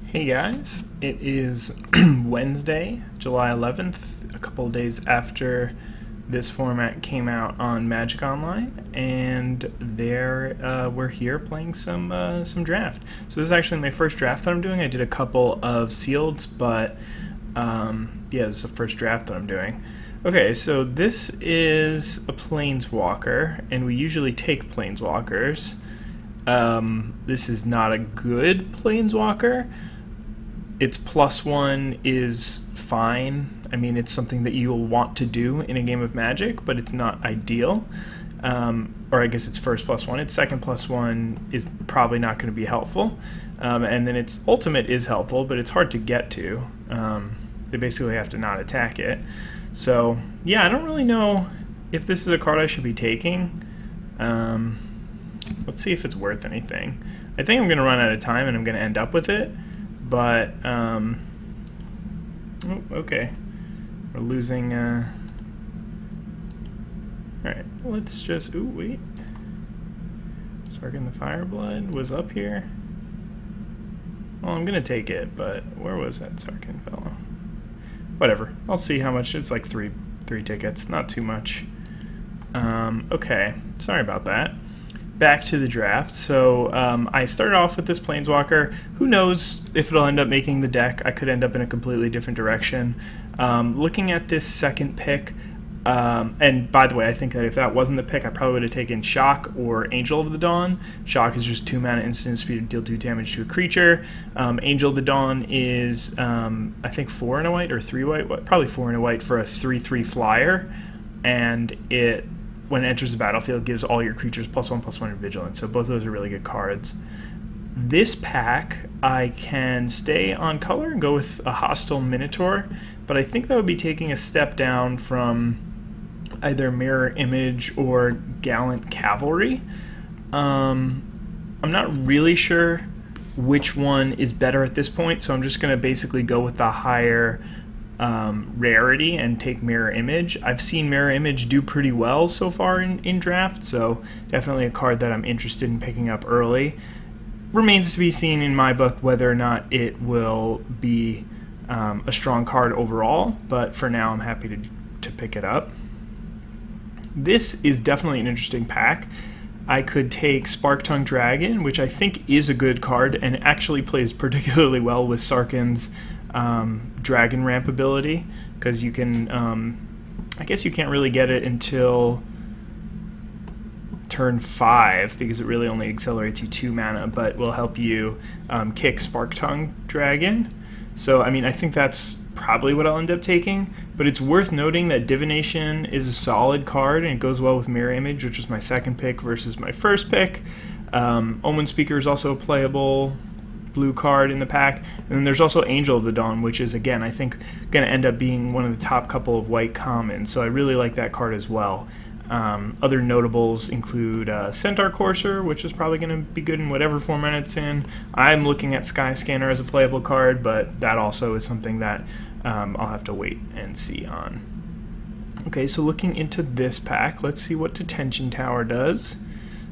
Hey guys, it is Wednesday, July 11th, a couple of days after this format came out on Magic Online, and we're here playing some draft. So this is actually my first draft that I'm doing. I did a couple of sealeds, but yeah, this is the first draft that I'm doing. Okay, so this is a Planeswalker, and we usually take Planeswalkers. This is not a good Planeswalker. Its +1 is fine. I mean, it's something that you'll want to do in a game of Magic, but it's not ideal. Or I guess its first +1. Its second +1 is probably not going to be helpful. And then its ultimate is helpful, but it's hard to get to. They basically have to not attack it. So, yeah, I don't really know if this is a card I should be taking. Let's see if it's worth anything. I think I'm going to run out of time and I'm going to end up with it. But, oh, okay. We're losing, alright, let's just, ooh, wait. Sarkhan the Fireblood was up here. Well, I'm gonna take it, but where was that Sarkhan fellow? Whatever, I'll see how much, it's like three tickets, not too much. Okay, sorry about that. Back to the draft. So I started off with this Planeswalker. Who knows if it'll end up making the deck? I could end up in a completely different direction. Looking at this second pick, and by the way, I think that if that wasn't the pick, I probably would have taken Shock or Angel of the Dawn. Shock is just 2 mana instant speed, deal 2 damage to a creature. Angel of the Dawn is, I think 4 and a white or 3 white, probably 4 and a white for a 3/3 flyer, and it, when it enters the battlefield, gives all your creatures +1/+1 in vigilance. So both of those are really good cards. This pack, I can stay on color and go with a Hostile Minotaur, but I think that would be taking a step down from either Mirror Image or Gallant Cavalry. I'm not really sure which one is better at this point, so I'm just going to basically go with the higher rarity and take Mirror Image. I've seen Mirror Image do pretty well so far in draft, so definitely a card that I'm interested in picking up early. Remains to be seen in my book whether or not it will be a strong card overall, but for now I'm happy to pick it up. This is definitely an interesting pack. I could take Sparktongue Dragon, which I think is a good card and actually plays particularly well with Sarkhan's Dragon Ramp ability, because you can, I guess you can't really get it until turn 5 because it really only accelerates you 2 mana, but will help you kick Sparktongue Dragon. So, I mean, I think that's probably what I'll end up taking, but it's worth noting that Divination is a solid card and it goes well with Mirror Image, which was my second pick versus my first pick. Omen Speaker is also a playable blue card in the pack, and then there's also Angel of the Dawn, which is, again, I think going to end up being one of the top couple of white commons, so I really like that card as well. Other notables include Centaur Courser, which is probably going to be good in whatever format it's in. I'm looking at Skyscanner as a playable card, but that also is something that I'll have to wait and see on. Okay, so looking into this pack, let's see what Detention Tower does.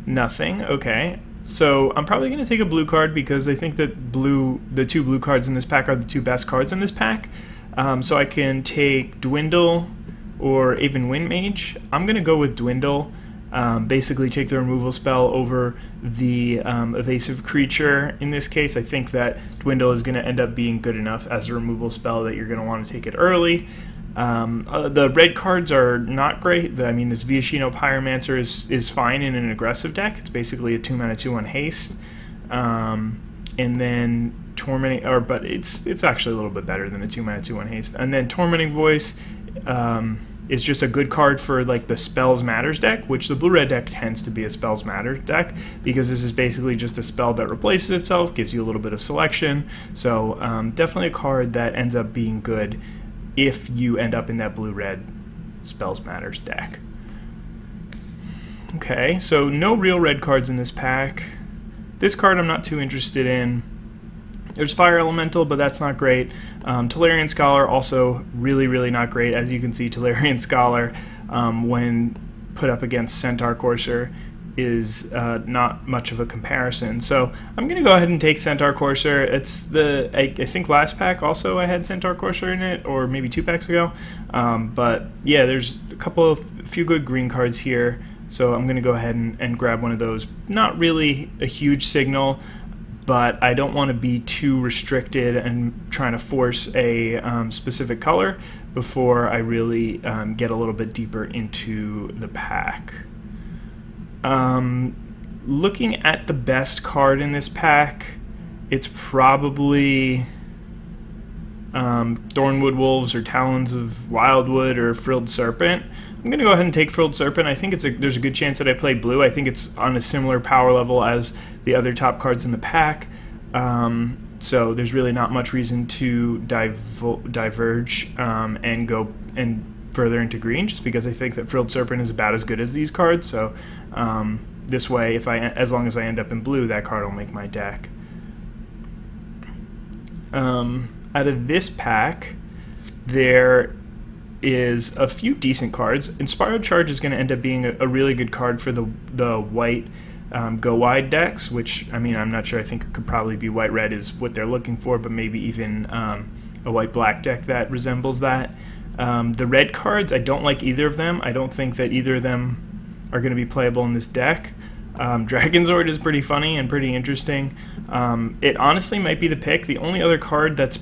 Nothing. Okay. So I'm probably going to take a blue card because I think that the 2 blue cards in this pack are the 2 best cards in this pack. So I can take Dwindle or even Wind Mage. I'm going to go with Dwindle. Basically take the removal spell over the evasive creature. In this case, I think that Dwindle is going to end up being good enough as a removal spell that you're going to want to take it early. The red cards are not great. I mean, this Viashino Pyromancer is fine in an aggressive deck. It's basically a 2 mana 2/1 haste. And then Tormenting, but it's actually a little bit better than a 2 mana 2/1 haste. And then Tormenting Voice is just a good card for like the Spells Matters deck, which the blue-red deck tends to be a Spells Matters deck because this is basically just a spell that replaces itself, gives you a little bit of selection. So definitely a card that ends up being good if you end up in that blue-red Spells Matters deck. Okay, so no real red cards in this pack. This card I'm not too interested in. There's Fire Elemental, but that's not great. Tolarian Scholar, also really, really not great. As you can see, Tolarian Scholar, when put up against Centaur Courser, is not much of a comparison. So I'm going to go ahead and take Centaur Courser. It's I think last pack also I had Centaur Courser in it, or maybe 2 packs ago. But yeah, there's a few good green cards here. So I'm going to go ahead and grab one of those. Not really a huge signal, but I don't want to be too restricted and trying to force a specific color before I really get a little bit deeper into the pack. Looking at the best card in this pack, it's probably Thornwood Wolves or Talons of Wildwood or Frilled Serpent. I'm going to go ahead and take Frilled Serpent. I think there's a good chance that I play blue. I think it's on a similar power level as the other top cards in the pack. So there's really not much reason to diverge and go further into green, just because I think that Frilled Serpent is about as good as these cards. So this way, as long as I end up in blue, that card will make my deck. Out of this pack, there is a few decent cards. Inspired Charge is going to end up being a really good card for the white go wide decks, which, I mean, I'm not sure. I think it could probably be white-red is what they're looking for, but maybe even a white-black deck that resembles that. The red cards, I don't like either of them. I don't think that either of them are going to be playable in this deck. Dragonzord is pretty funny and pretty interesting. It honestly might be the pick. The only other card that's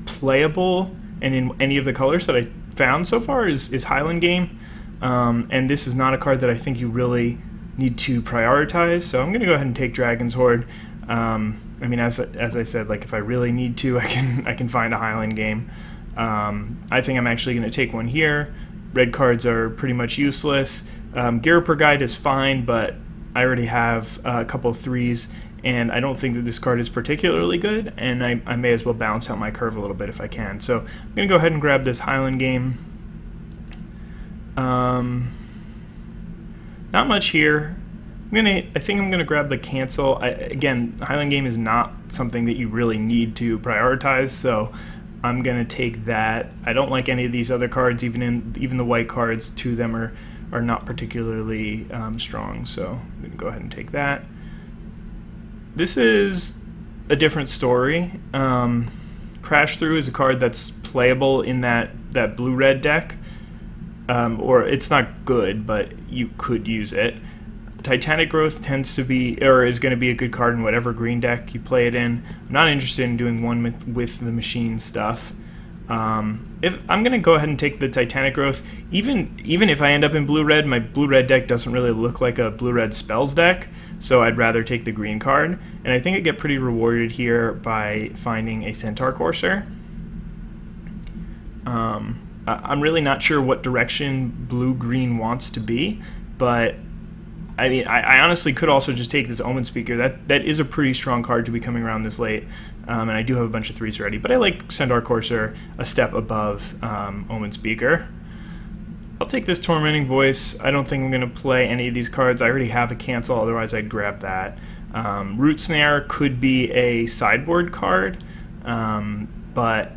playable and in any of the colors that I found so far is Highland Game. And this is not a card that I think you really need to prioritize, so I'm going to go ahead and take Dragon's Horde. I mean, as I said, like, if I really need to, I can find a Highland Game. I think I'm actually going to take one here. Red cards are pretty much useless. Gyroper Guide is fine, but I already have a couple of 3s, and I don't think that this card is particularly good, and I may as well balance out my curve a little bit if I can. So I'm going to go ahead and grab this Highland Game. Not much here. I think I'm gonna grab the Cancel. Again, Highland Game is not something that you really need to prioritize, so I'm gonna take that. I don't like any of these other cards, even the white cards. 2 of them are not particularly strong, so I'm gonna go ahead and take that. This is a different story. Crash Through is a card that's playable in that blue-red deck. Or it's not good, but you could use it. Titanic Growth tends to be, or is going to be, a good card in whatever green deck you play it in. I'm not interested in doing one with the machine stuff. If I'm going to go ahead and take the Titanic Growth, even if I end up in blue-red, my blue-red deck doesn't really look like a blue-red spells deck, so I'd rather take the green card. And I think I get pretty rewarded here by finding a Centaur Courser. I'm really not sure what direction blue-green wants to be, but I mean, I honestly could also just take this Omen Speaker. That is a pretty strong card to be coming around this late, and I do have a bunch of 3s ready, but I like Centaur Courser a step above Omen Speaker. I'll take this Tormenting Voice. I don't think I'm going to play any of these cards. I already have a Cancel, otherwise I'd grab that. Root Snare could be a sideboard card, but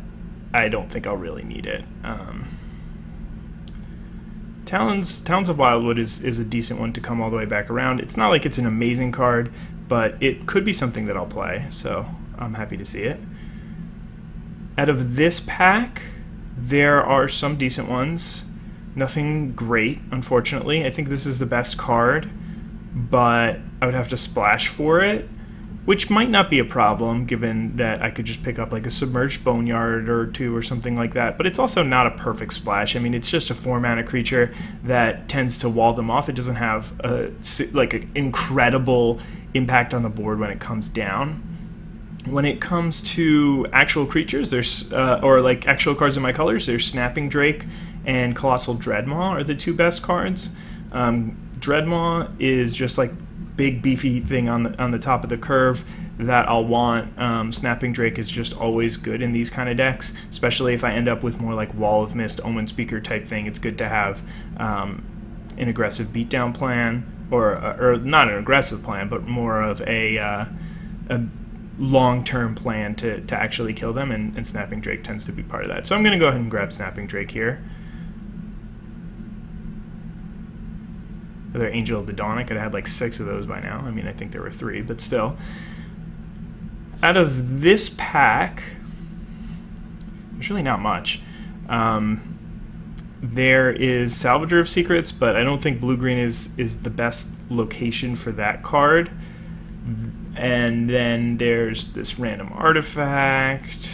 I don't think I'll really need it. Talons of Wildwood is a decent one to come all the way back around. It's not like it's an amazing card, but it could be something that I'll play, so I'm happy to see it. Out of this pack, there are some decent ones. Nothing great, unfortunately. I think this is the best card, but I would have to splash for it, which might not be a problem, given that I could just pick up like a Submerged Boneyard or 2 or something like that, but it's also not a perfect splash. I mean, it's just a 4-mana creature that tends to wall them off. It doesn't have like an incredible impact on the board when it comes down. When it comes to actual creatures, there's or like actual cards in my colors, there's Snapping Drake and Colossal Dreadmaw are the 2 best cards. Dreadmaw is just like big beefy thing on the top of the curve that I'll want. Snapping Drake is just always good in these kind of decks, especially if I end up with more like Wall of Mist, Omen Speaker type thing. It's good to have an aggressive beatdown plan, or not an aggressive plan, but more of a long-term plan to actually kill them, and Snapping Drake tends to be part of that. So I'm going to go ahead and grab Snapping Drake here. Another Angel of the Dawn. I could have had like 6 of those by now. I mean, I think there were 3, but still. Out of this pack, there's really not much. There is Salvager of Secrets, but I don't think blue-green is the best location for that card. And then there's this random artifact.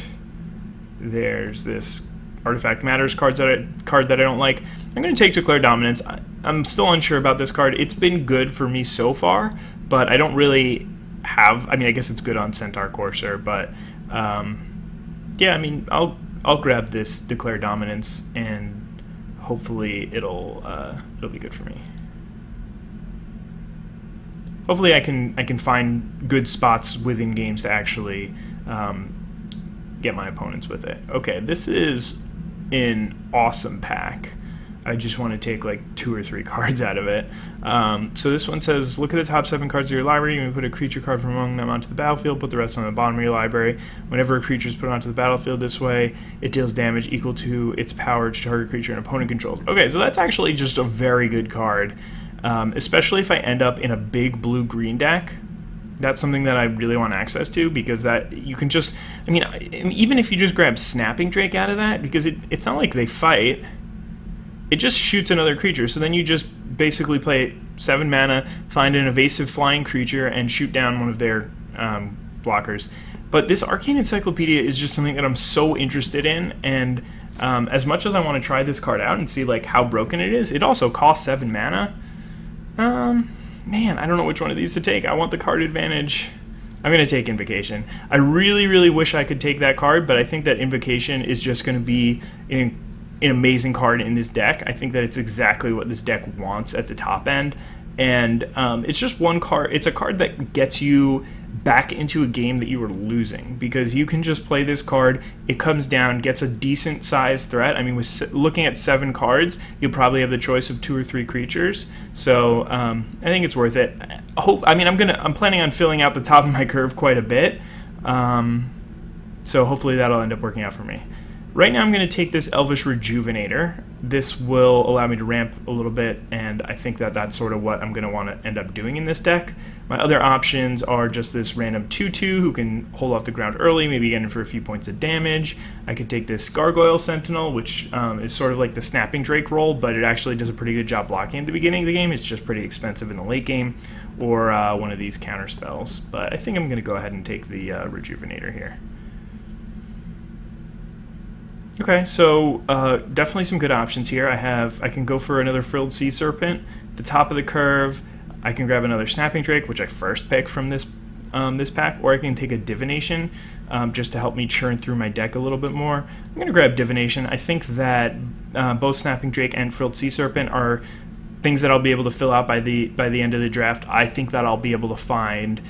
There's this Artifact Matters card that I don't like. I'm going to take Declare Dominance. I'm still unsure about this card. It's been good for me so far, but I don't really have... I mean, I guess it's good on Centaur Courser, but yeah, I mean, I'll grab this Declare Dominance, and hopefully it'll be good for me. Hopefully I can find good spots within games to actually get my opponents with it. Okay, this is an awesome pack. I just want to take like 2 or 3 cards out of it. So this one says, look at the top 7 cards of your library. You may put a creature card from among them onto the battlefield, put the rest on the bottom of your library. Whenever a creature is put onto the battlefield this way, it deals damage equal to its power to target creature an opponent controls. Okay, so that's actually just a very good card, especially if I end up in a big blue-green deck. That's something that I really want access to, because that you can just, I mean, even if you just grab Snapping Drake out of that, because it's not like they fight, it just shoots another creature. So then you just basically play 7 mana, find an evasive flying creature, and shoot down one of their blockers. But this Arcane Encyclopedia is just something that I'm so interested in, and as much as I want to try this card out and see like how broken it is, it also costs 7 mana. Man, I don't know which one of these to take. I want the card advantage. I'm going to take Invocation. I really, really wish I could take that card, but I think that Invocation is just going to be an amazing card in this deck. I think that it's exactly what this deck wants at the top end. And it's just one card. It's a card that gets you back into a game that you were losing, because you can just play this card. It comes down, gets a decent sized threat. I mean, with looking at 7 cards, you'll probably have the choice of 2 or 3 creatures. So I think it's worth it. I'm planning on filling out the top of my curve quite a bit. So hopefully that'll end up working out for me. Right now I'm going to take this Elvish Rejuvenator. This will allow me to ramp a little bit, and I think that that's sort of what I'm going to want to end up doing in this deck. My other options are just this random 2/2 who can hold off the ground early, maybe get in for a few points of damage. I could take this Gargoyle Sentinel, which is sort of like the Snapping Drake role, but it actually does a pretty good job blocking at the beginning of the game. It's just pretty expensive in the late game, or one of these counter spells. But I think I'm going to go ahead and take the Rejuvenator here. Okay, so definitely some good options here. I can go for another Frilled Sea Serpent. At the top of the curve, I can grab another Snapping Drake, which I first pick from this pack, or I can take a Divination just to help me churn through my deck a little bit more. I'm going to grab Divination. I think that both Snapping Drake and Frilled Sea Serpent are things that I'll be able to fill out by the end of the draft. I think that I'll be able to find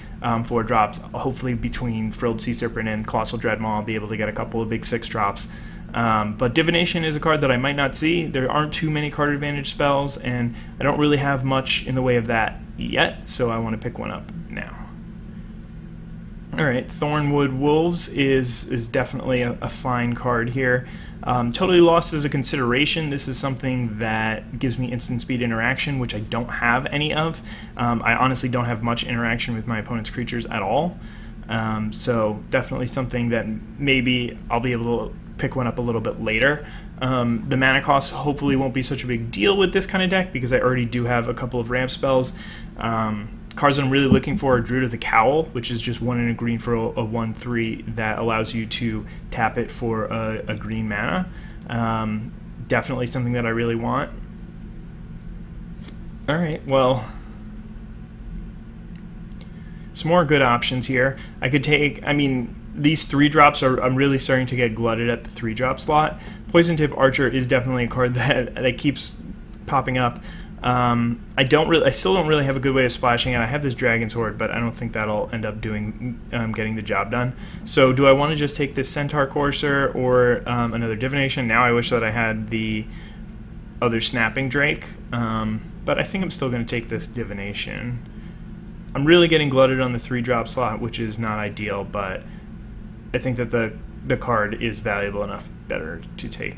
4 drops. Hopefully between Frilled Sea Serpent and Colossal Dreadmaw, I'll be able to get a couple of big 6 drops. But Divination is a card that I might not see. There aren't too many card advantage spells, and I don't really have much in the way of that yet, so I want to pick one up now. Alright, Thornwood Wolves is definitely a fine card here. Totally Lost as a consideration. This is something that gives me instant speed interaction, which I don't have any of. I honestly don't have much interaction with my opponent's creatures at all. So definitely something that maybe I'll be able to pick one up a little bit later. The mana cost hopefully won't be such a big deal with this kind of deck, because I already do have a couple of ramp spells. Cards that I'm really looking for are Druid of the Cowl, which is just 1 and a green for a 1/3 that allows you to tap it for a green mana. Definitely something that I really want. Alright, well, some more good options here. I could take, I mean, these 3 drops I'm really starting to get glutted at the 3 drop slot. Poison Tip Archer is definitely a card that keeps popping up. I still don't really have a good way of splashing it. I have this Dragon's Horde, but I don't think that'll end up getting the job done. So do I want to just take this Centaur Courser or another Divination? Now I wish that I had the other Snapping Drake, but I think I'm still going to take this Divination. I'm really getting glutted on the 3 drop slot, which is not ideal, but I think that the the card is valuable enough better to take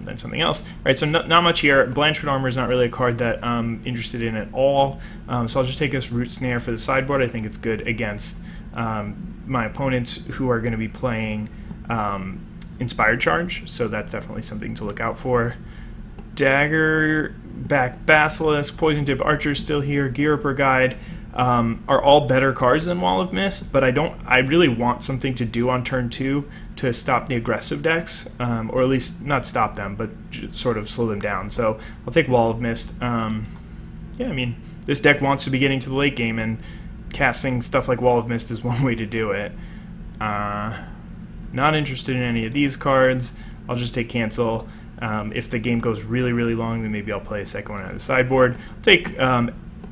than something else. All right, so not much here. Blanchard Armor is not really a card that I'm interested in at all, so I'll just take this Root Snare for the sideboard. I think it's good against my opponents who are going to be playing Inspired Charge, so that's definitely something to look out for. Dagger, Back Basilisk, Poison Tip Archer still here, Gear Upper Guide are all better cards than Wall of Mist, but I really want something to do on turn 2 to stop the aggressive decks, or at least not stop them, but sort of slow them down. So I'll take Wall of Mist. Yeah, I mean, this deck wants to be getting to the late game, and casting stuff like Wall of Mist is one way to do it. Not interested in any of these cards. I'll just take Cancel. If the game goes really, really long, then maybe I'll play a second one on the sideboard. I'll take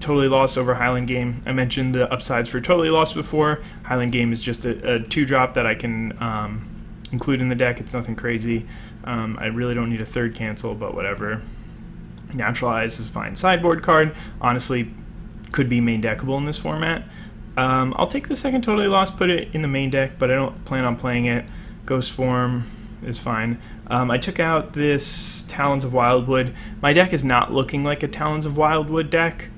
Totally Lost over Highland Game. I mentioned the upsides for Totally Lost before. Highland Game is just a 2-drop that I can include in the deck. It's nothing crazy. I really don't need a third Cancel, but whatever. Naturalize is a fine sideboard card. Honestly, could be main deckable in this format. I'll take the second Totally Lost, put it in the main deck, but I don't plan on playing it. Ghost Form is fine. I took out this Talons of Wildwood. My deck is not looking like a Talons of Wildwood deck.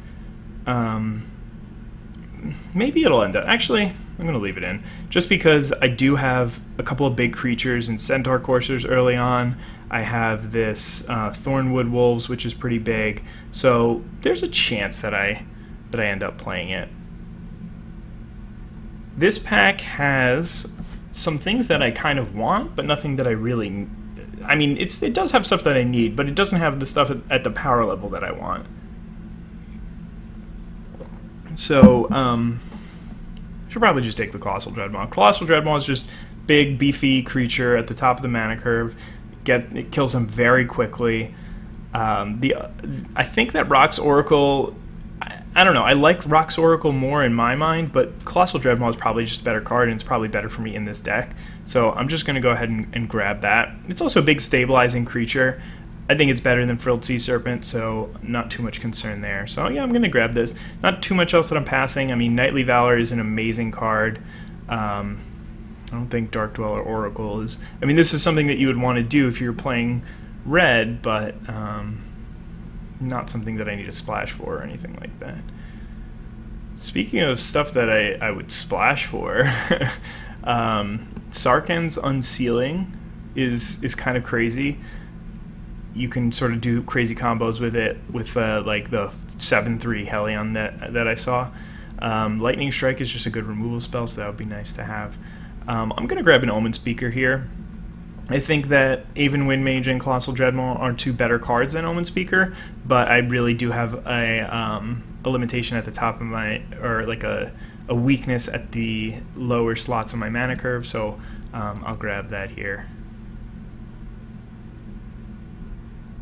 Maybe it'll end up... Actually, I'm going to leave it in. Just because I do have a couple of big creatures and Centaur Coursers early on. I have this Thornwood Wolves, which is pretty big. So there's a chance that I end up playing it. This pack has some things that I kind of want, but nothing that I really... I mean, it does have stuff that I need, but it doesn't have the stuff at the power level that I want. So, I should probably just take the Colossal Dreadmaw. Colossal Dreadmaw is just big, beefy creature at the top of the mana curve. It kills them very quickly. I think that Rock's Oracle... I don't know, I like Rock's Oracle more in my mind, but Colossal Dreadmaw is probably just a better card, and it's probably better for me in this deck. So I'm just going to go ahead and grab that. It's also a big stabilizing creature. I think it's better than Frilled Sea Serpent, so not too much concern there. So yeah, I'm going to grab this. Not too much else that I'm passing. I mean, Knightly Valor is an amazing card. I don't think Dark Dweller Oracle is... I mean, this is something that you would want to do if you're playing red, but... not something that I need a splash for or anything like that. Speaking of stuff that I would splash for, Sarkhan's Unsealing is kind of crazy. You can sort of do crazy combos with it, with like the 7/3 Hellion that I saw. Lightning Strike is just a good removal spell, so that would be nice to have. I'm going to grab an Omen Speaker here. I think that Aven Windmage and Colossal Dreadmaw are two better cards than Omen Speaker, but I really do have a limitation at the top of my, or like a weakness at the lower slots of my mana curve, so I'll grab that here.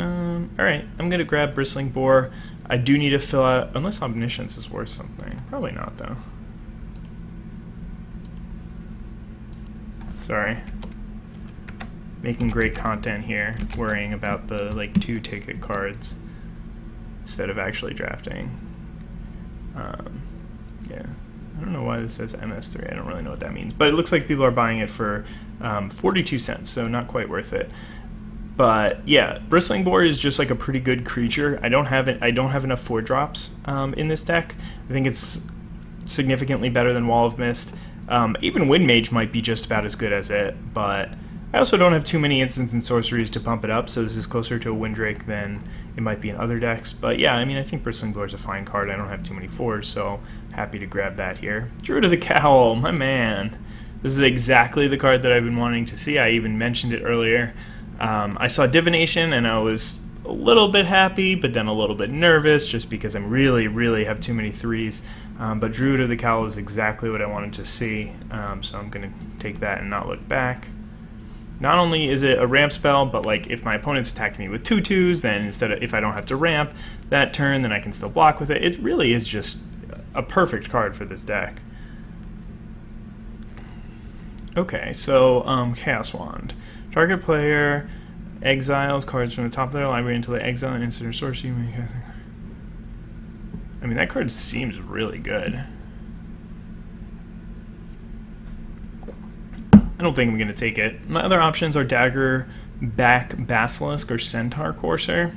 Alright, I'm going to grab Bristling Boar. I do need to fill out, unless Omniscience is worth something. Probably not, though. Sorry. Making great content here, worrying about the like 2-ticket cards instead of actually drafting. Yeah, I don't know why this says MS3. I don't really know what that means, but it looks like people are buying it for 42 cents, so not quite worth it. But yeah, Bristling Boar is just like a pretty good creature. I don't have enough 4-drops in this deck. I think it's significantly better than Wall of Mist. Even Windmage might be just about as good as it, but I also don't have too many instants and sorceries to pump it up, so this is closer to a Windrake than it might be in other decks. But yeah, I mean, I think Bristling Boar is a fine card. I don't have too many 4s, so happy to grab that here. Druid of the Cowl, my man. This is exactly the card that I've been wanting to see. I even mentioned it earlier. I saw Divination, and I was a little bit happy, but then a little bit nervous, just because I'm really have too many 3s. But Druid of the Cowl is exactly what I wanted to see, so I'm going to take that and not look back. Not only is it a ramp spell, but like if my opponent's attacking me with 2/2s, then instead of, if I don't have to ramp that turn, then I can still block with it. It really is just a perfect card for this deck. Okay, so Chaos Wand. Target player exiles cards from the top of their library until they exile an instant or sorcery. I mean, that card seems really good. I don't think I'm going to take it. My other options are Dagger, Back, Basilisk, or Centaur Courser.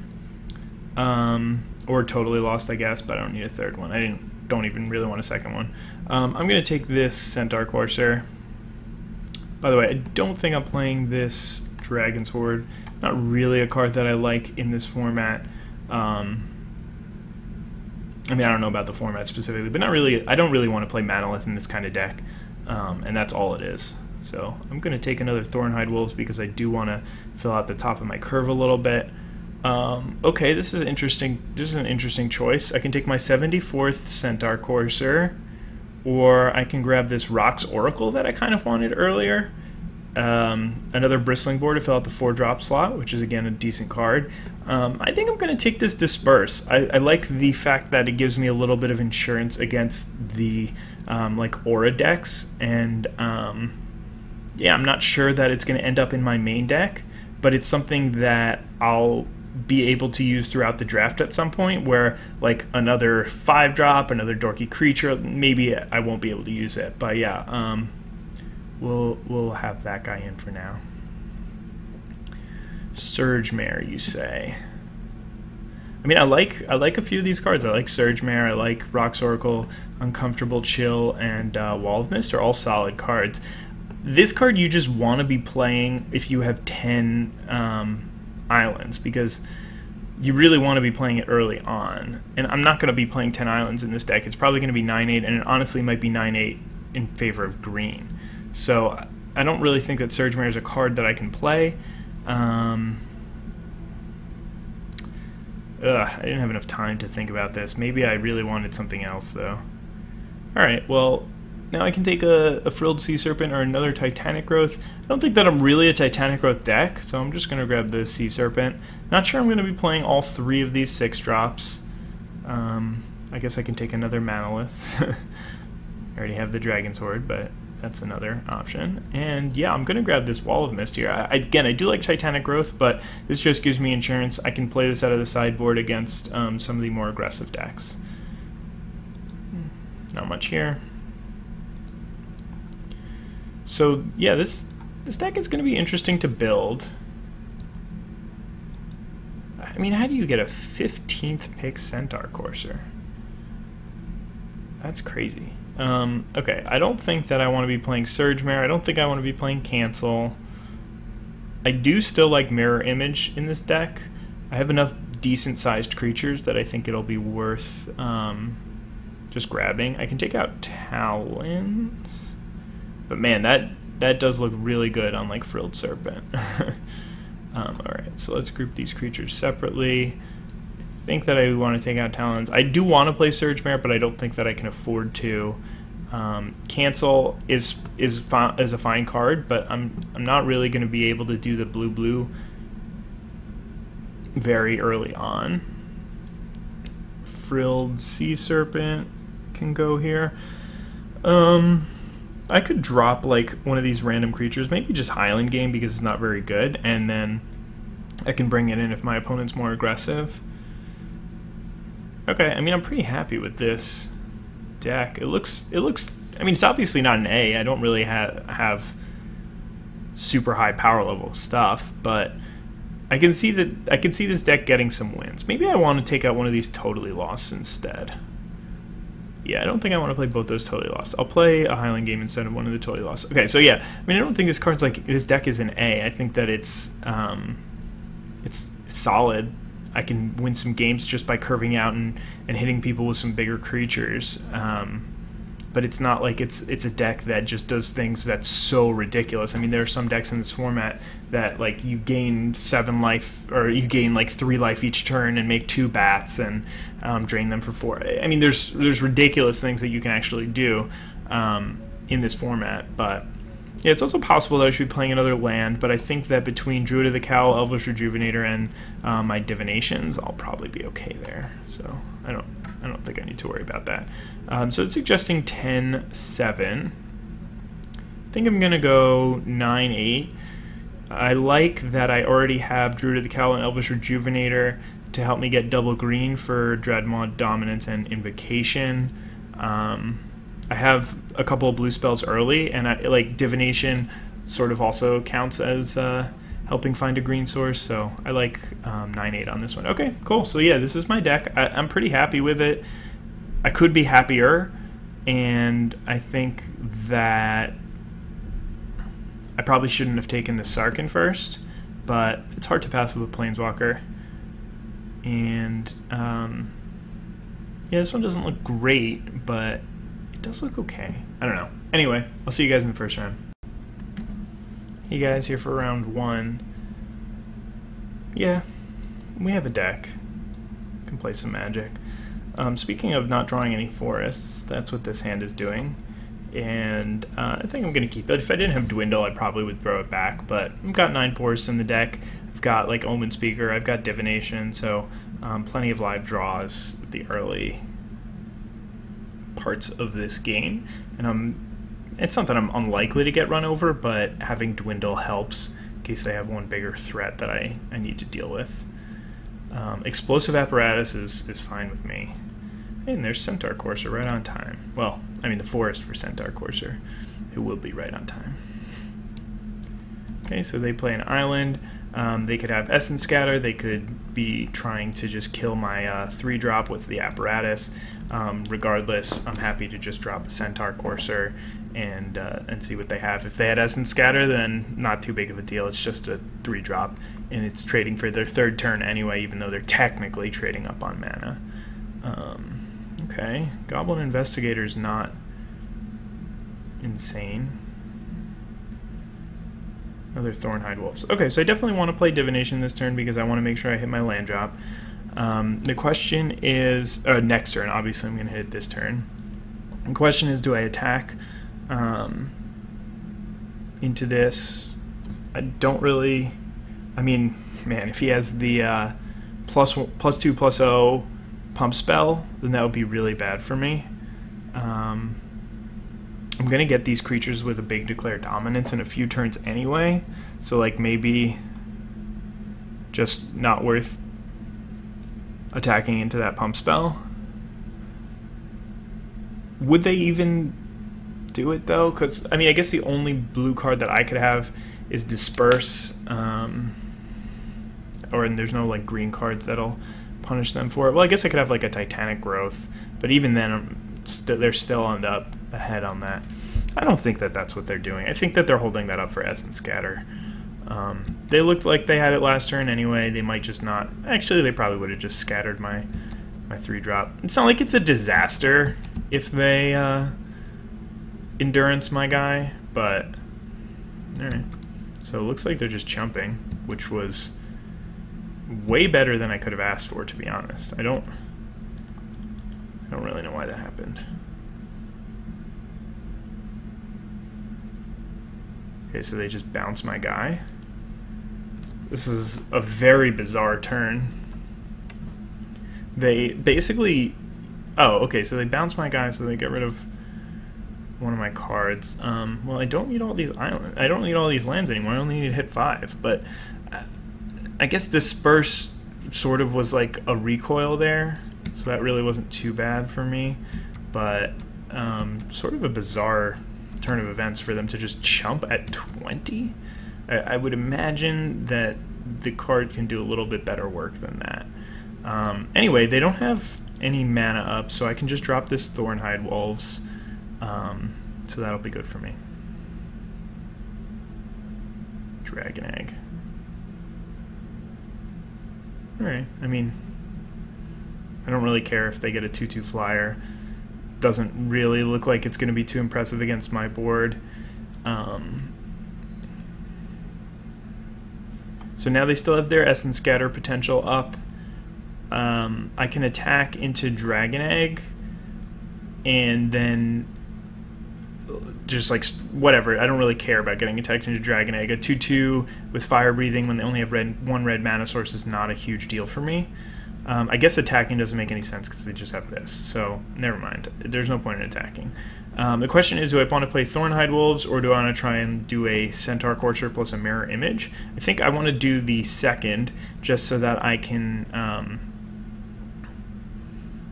Or Totally Lost, I guess, but I don't need a third one. I don't even really want a second one. I'm going to take this Centaur Courser. By the way, I don't think I'm playing this Dragon Sword. Not really a card that I like in this format. I mean, I don't know about the format specifically, but not really. I don't really want to play Manolith in this kind of deck, and that's all it is. So I'm going to take another Thornwood Wolves because I do want to fill out the top of my curve a little bit. Okay, this is interesting. This is an interesting choice. I can take my 74th Centaur Courser, or I can grab this Rock's Oracle that I kind of wanted earlier. Another Bristling Boar to fill out the 4-drop slot, which is again a decent card. I think I'm going to take this Disperse. I like the fact that it gives me a little bit of insurance against the like Aura decks, and yeah, I'm not sure that it's going to end up in my main deck, but it's something that I'll be able to use throughout the draft at some point, where like another 5-drop, another dorky creature, maybe I won't be able to use it, but yeah, we'll have that guy in for now. Surge Mare, you say? I mean, I like a few of these cards. I like Surge Mare, I like Rock's Oracle, Uncomfortable Chill, and Wall of Mist are all solid cards. This card you just want to be playing if you have 10 islands, because you really want to be playing it early on. And I'm not going to be playing 10 islands in this deck. It's probably going to be 9-8, and it honestly might be 9-8 in favor of green. So I don't really think that Surge Mare is a card that I can play. I didn't have enough time to think about this. Maybe I really wanted something else, though. Alright, well, now I can take a Frilled Sea Serpent or another Titanic Growth. I don't think that I'm really a Titanic Growth deck, so I'm just going to grab the Sea Serpent. Not sure I'm going to be playing all 3 of these 6-drops. I guess I can take another Manolith. I already have the Dragon Sword, but that's another option. And yeah, I'm going to grab this Wall of Mist here. Again, I do like Titanic Growth, but this just gives me insurance. I can play this out of the sideboard against some of the more aggressive decks. Not much here. So yeah, this deck is going to be interesting to build. I mean, how do you get a 15th pick Centaur Courser? That's crazy. Okay, I don't think that I want to be playing Surge Mare. I don't think I want to be playing Cancel. I do still like Mirror Image in this deck. I have enough decent-sized creatures that I think it'll be worth just grabbing. I can take out Talons, but man, that does look really good on like Frilled Serpent. Alright, so let's group these creatures separately. I think that I want to take out Talons. I do want to play Surge Mare, but I don't think that I can afford to. Cancel is a fine card, but I'm not really going to be able to do the blue very early on. Frilled Sea Serpent can go here. I could drop like one of these random creatures, maybe just Highland Game because it's not very good, and then I can bring it in if my opponent's more aggressive. Okay, I mean, I'm pretty happy with this deck. It looks, I mean, it's obviously not an A. I don't really have super high power level stuff, but I can see this deck getting some wins. Maybe I want to take out one of these Totally Lost instead. Yeah, I don't think I want to play both those Totally Lost. I'll play a Highland Game instead of one of the Totally Lost. Okay, so yeah, I mean, I don't think this deck is an A. I think that it's solid. I can win some games just by curving out and hitting people with some bigger creatures. But it's not like it's a deck that just does things that's so ridiculous. I mean, there are some decks in this format that like you gain 7 life, or you gain like 3 life each turn and make 2 bats and drain them for 4. I mean, there's ridiculous things that you can actually do in this format, but yeah, it's also possible that I should be playing another land, but I think that between Druid of the Cowl, Elvish Rejuvenator, and my Divinations, I'll probably be okay there. So I don't think I need to worry about that. So it's suggesting 10-7. I think I'm gonna go 9-8. I like that I already have Druid of the Cowl and Elvish Rejuvenator to help me get double green for Dreadmaw, Dominance, and Invocation. I have a couple of blue spells early, and like Divination sort of also counts as helping find a green source, so I like 9/8 on this one. Okay, cool. So yeah, this is my deck. I'm pretty happy with it. I could be happier, and I think that I probably shouldn't have taken the Sarkhan first, but it's hard to pass with a Planeswalker. And yeah, this one doesn't look great, but it does look okay. I don't know. Anyway, I'll see you guys in the first round. Hey guys, here for round 1. Yeah, we have a deck. Can play some Magic. Speaking of not drawing any forests, that's what this hand is doing. And I think I'm going to keep it. If I didn't have Dwindle, I probably would throw it back, but I've got 9 forests in the deck. I've got like Omen Speaker, I've got Divination, so plenty of live draws at the early parts of this game. And it's something I'm unlikely to get run over, but having Dwindle helps in case they have one bigger threat that I need to deal with. Explosive Apparatus is fine with me. And there's Centaur Courser right on time. Well, I mean the forest for Centaur Courser, who will be right on time. Okay, so they play an island. They could have Essence Scatter. They could be trying to just kill my 3-drop with the Apparatus. Regardless, I'm happy to just drop a Centaur Courser and see what they have. If they had Essence Scatter, then not too big of a deal. It's just a 3-drop, and it's trading for their 3rd turn anyway, even though they're technically trading up on mana. Okay, Goblin Investigator's not insane. Another Thornwood Wolves. Okay, so I definitely want to play Divination this turn because I want to make sure I hit my land drop. The question is, next turn, obviously I'm going to hit it this turn. The question is, do I attack into this? I don't really, I mean, man, if he has the +2/+0 pump spell, then that would be really bad for me. I'm going to get these creatures with a big Declare Dominance in a few turns anyway, so like maybe just not worth attacking into that pump spell. Would they even do it though? Because, I mean, I guess the only blue card that I could have is Disperse, and there's no like green cards that'll punish them for it. Well, I guess I could have like a Titanic Growth, but even then they're still up ahead on that. I don't think that that's what they're doing. I think that they're holding that up for Essence Scatter. They looked like they had it last turn anyway. They might just not. Actually, they probably would have just scattered my 3-drop. It's not like it's a disaster if they Endurance my guy, but alright. So it looks like they're just chumping, which was way better than I could have asked for, to be honest. I don't really know why that happened. Okay, so they just bounce my guy. This is a very bizarre turn. They basically... Oh, okay, so they bounce my guy, so they get rid of one of my cards. Well, I don't need all these islands. I don't need all these lands anymore. I only need to hit 5, but I guess Disperse sort of was like a recoil there, so that really wasn't too bad for me, but sort of a bizarre turn of events for them to just chump at 20. I would imagine that the card can do a little bit better work than that. Anyway, they don't have any mana up, so I can just drop this Thornwood Wolves, so that'll be good for me. Dragon Egg. Alright, I mean, I don't really care if they get a 2/2 flyer. Doesn't really look like it's going to be too impressive against my board. So now they still have their Essence Scatter potential up. I can attack into Dragon Egg and then just like whatever. I don't really care about getting attacked into Dragon Egg. A 2/2 with Fire Breathing when they only have one red mana source is not a huge deal for me. I guess attacking doesn't make any sense because they just have this, so never mind. There's no point in attacking. The question is, do I want to play Thornwood Wolves, or do I want to try and do a Centaur Courser plus a Mirror Image? I think I want to do the second, just so that I can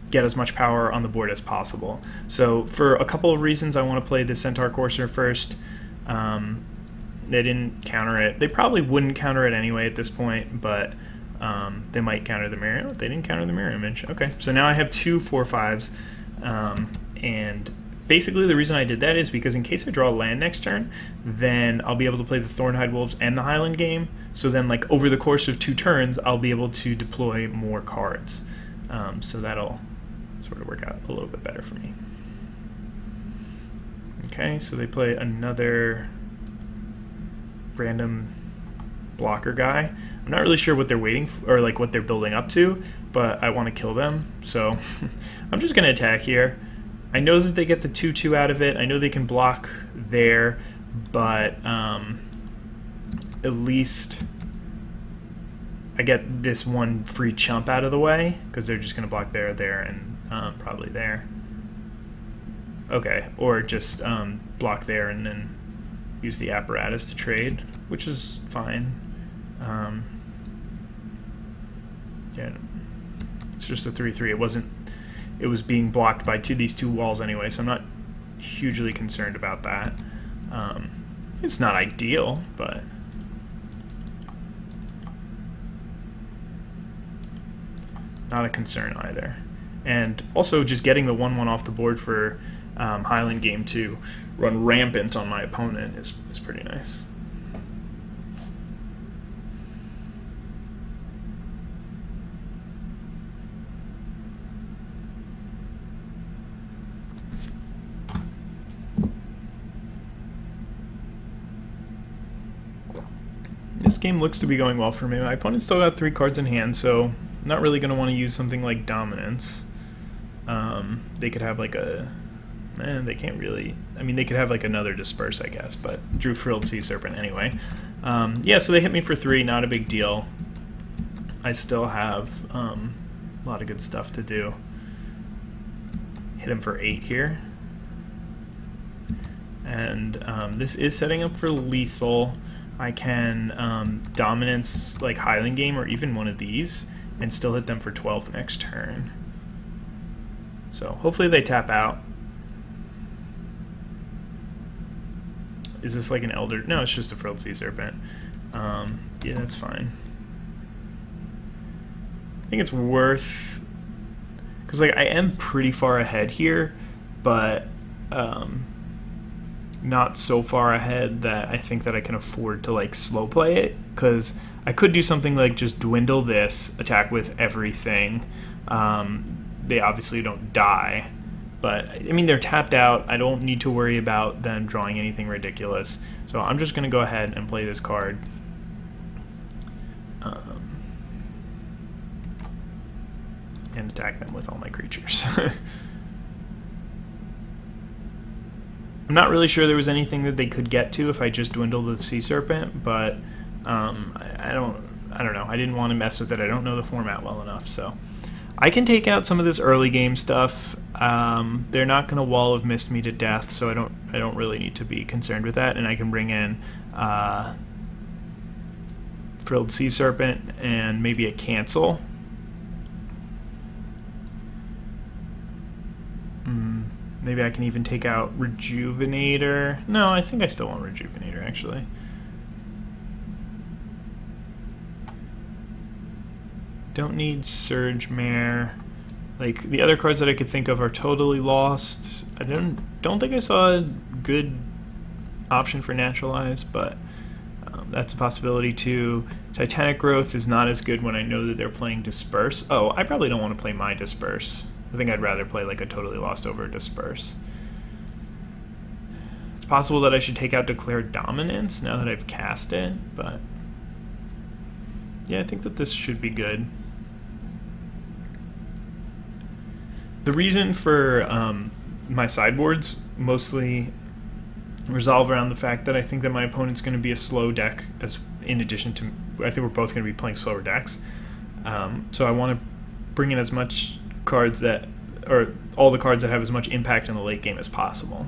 get as much power on the board as possible. So for a couple of reasons, I want to play the Centaur Courser first. They didn't counter it. They probably wouldn't counter it anyway at this point, but they might counter the mirror. Oh, they didn't counter the mirror image. Okay, so now I have 2 4/5s, and basically the reason I did that is because in case I draw a land next turn, then I'll be able to play the Thornwood Wolves and the Highland game. So then, like, over the course of 2 turns, I'll be able to deploy more cards. So that'll sort of work out a little bit better for me. Okay, so they play another random blocker guy. I'm not really sure what they're waiting for, or like what they're building up to, but I want to kill them, so I'm just going to attack here. I know that they get the 2/2 out of it. I know they can block there, but at least I get this one free chump out of the way, because they're just going to block there, there, and probably there. Okay, or just block there and then use the apparatus to trade, which is fine. Yeah, it's just a 3/3. It was being blocked by these two walls anyway, so I'm not hugely concerned about that. It's not ideal, but not a concern either. And also just getting the 1/1 off the board for Highland game to run rampant on my opponent is pretty nice. This game looks to be going well for me. My opponent's still got 3 cards in hand, so I'm not really going to want to use something like Dominance. They could have like a... they can't really... I mean, they could have like another Disperse, I guess, but drew Frilled Sea Serpent anyway. Yeah, so they hit me for 3, not a big deal. I still have a lot of good stuff to do. Hit him for 8 here. And this is setting up for lethal. I can Dominance like Highland game or even one of these and still hit them for 12 next turn. So hopefully they tap out. Is this like an Elder? No, it's just a Frilled Sea Serpent. Yeah, that's fine. I think it's worth... because like I am pretty far ahead here, but not so far ahead that I think that I can afford to like slow play it, because I could do something like just dwindle this, attack with everything. They obviously don't die, but I mean they're tapped out. I don't need to worry about them drawing anything ridiculous, so I'm just going to go ahead and play this card. And attack them with all my creatures. I'm not really sure there was anything that they could get to if I just dwindled the Sea Serpent, but I don't know. I didn't want to mess with it. I don't know the format well enough, so I can take out some of this early game stuff. They're not going to Wall of Mist me to death, so I don't really need to be concerned with that. And I can bring in Frilled Sea Serpent and maybe a cancel. Maybe I can even take out Rejuvenator. No, I think I still want Rejuvenator, actually. Don't need Surge Mare. Like, the other cards that I could think of are totally lost. I don't think I saw a good option for Naturalize, but that's a possibility too. Titanic Growth is not as good when I know that they're playing Disperse. Oh, I probably don't want to play my Disperse. I think I'd rather play like a Totally Lost over Disperse. It's possible that I should take out Declare Dominance now that I've cast it, but yeah, I think that this should be good. The reason for my sideboards mostly resolve around the fact that I think that my opponent's going to be a slow deck, as in addition to, I think we're both going to be playing slower decks. So I want to bring in as much cards that, or all the cards that have as much impact in the late game as possible.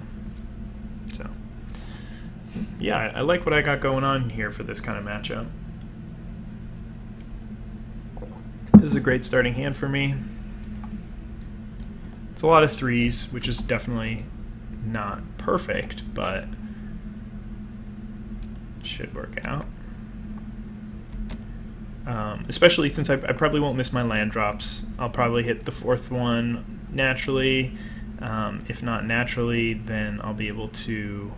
So yeah, I like what I got going on here for this kind of matchup. This is a great starting hand for me. It's a lot of 3s, which is definitely not perfect, but should should work out. Especially since I probably won't miss my land drops. I'll probably hit the 4th one naturally. If not naturally, then I'll be able to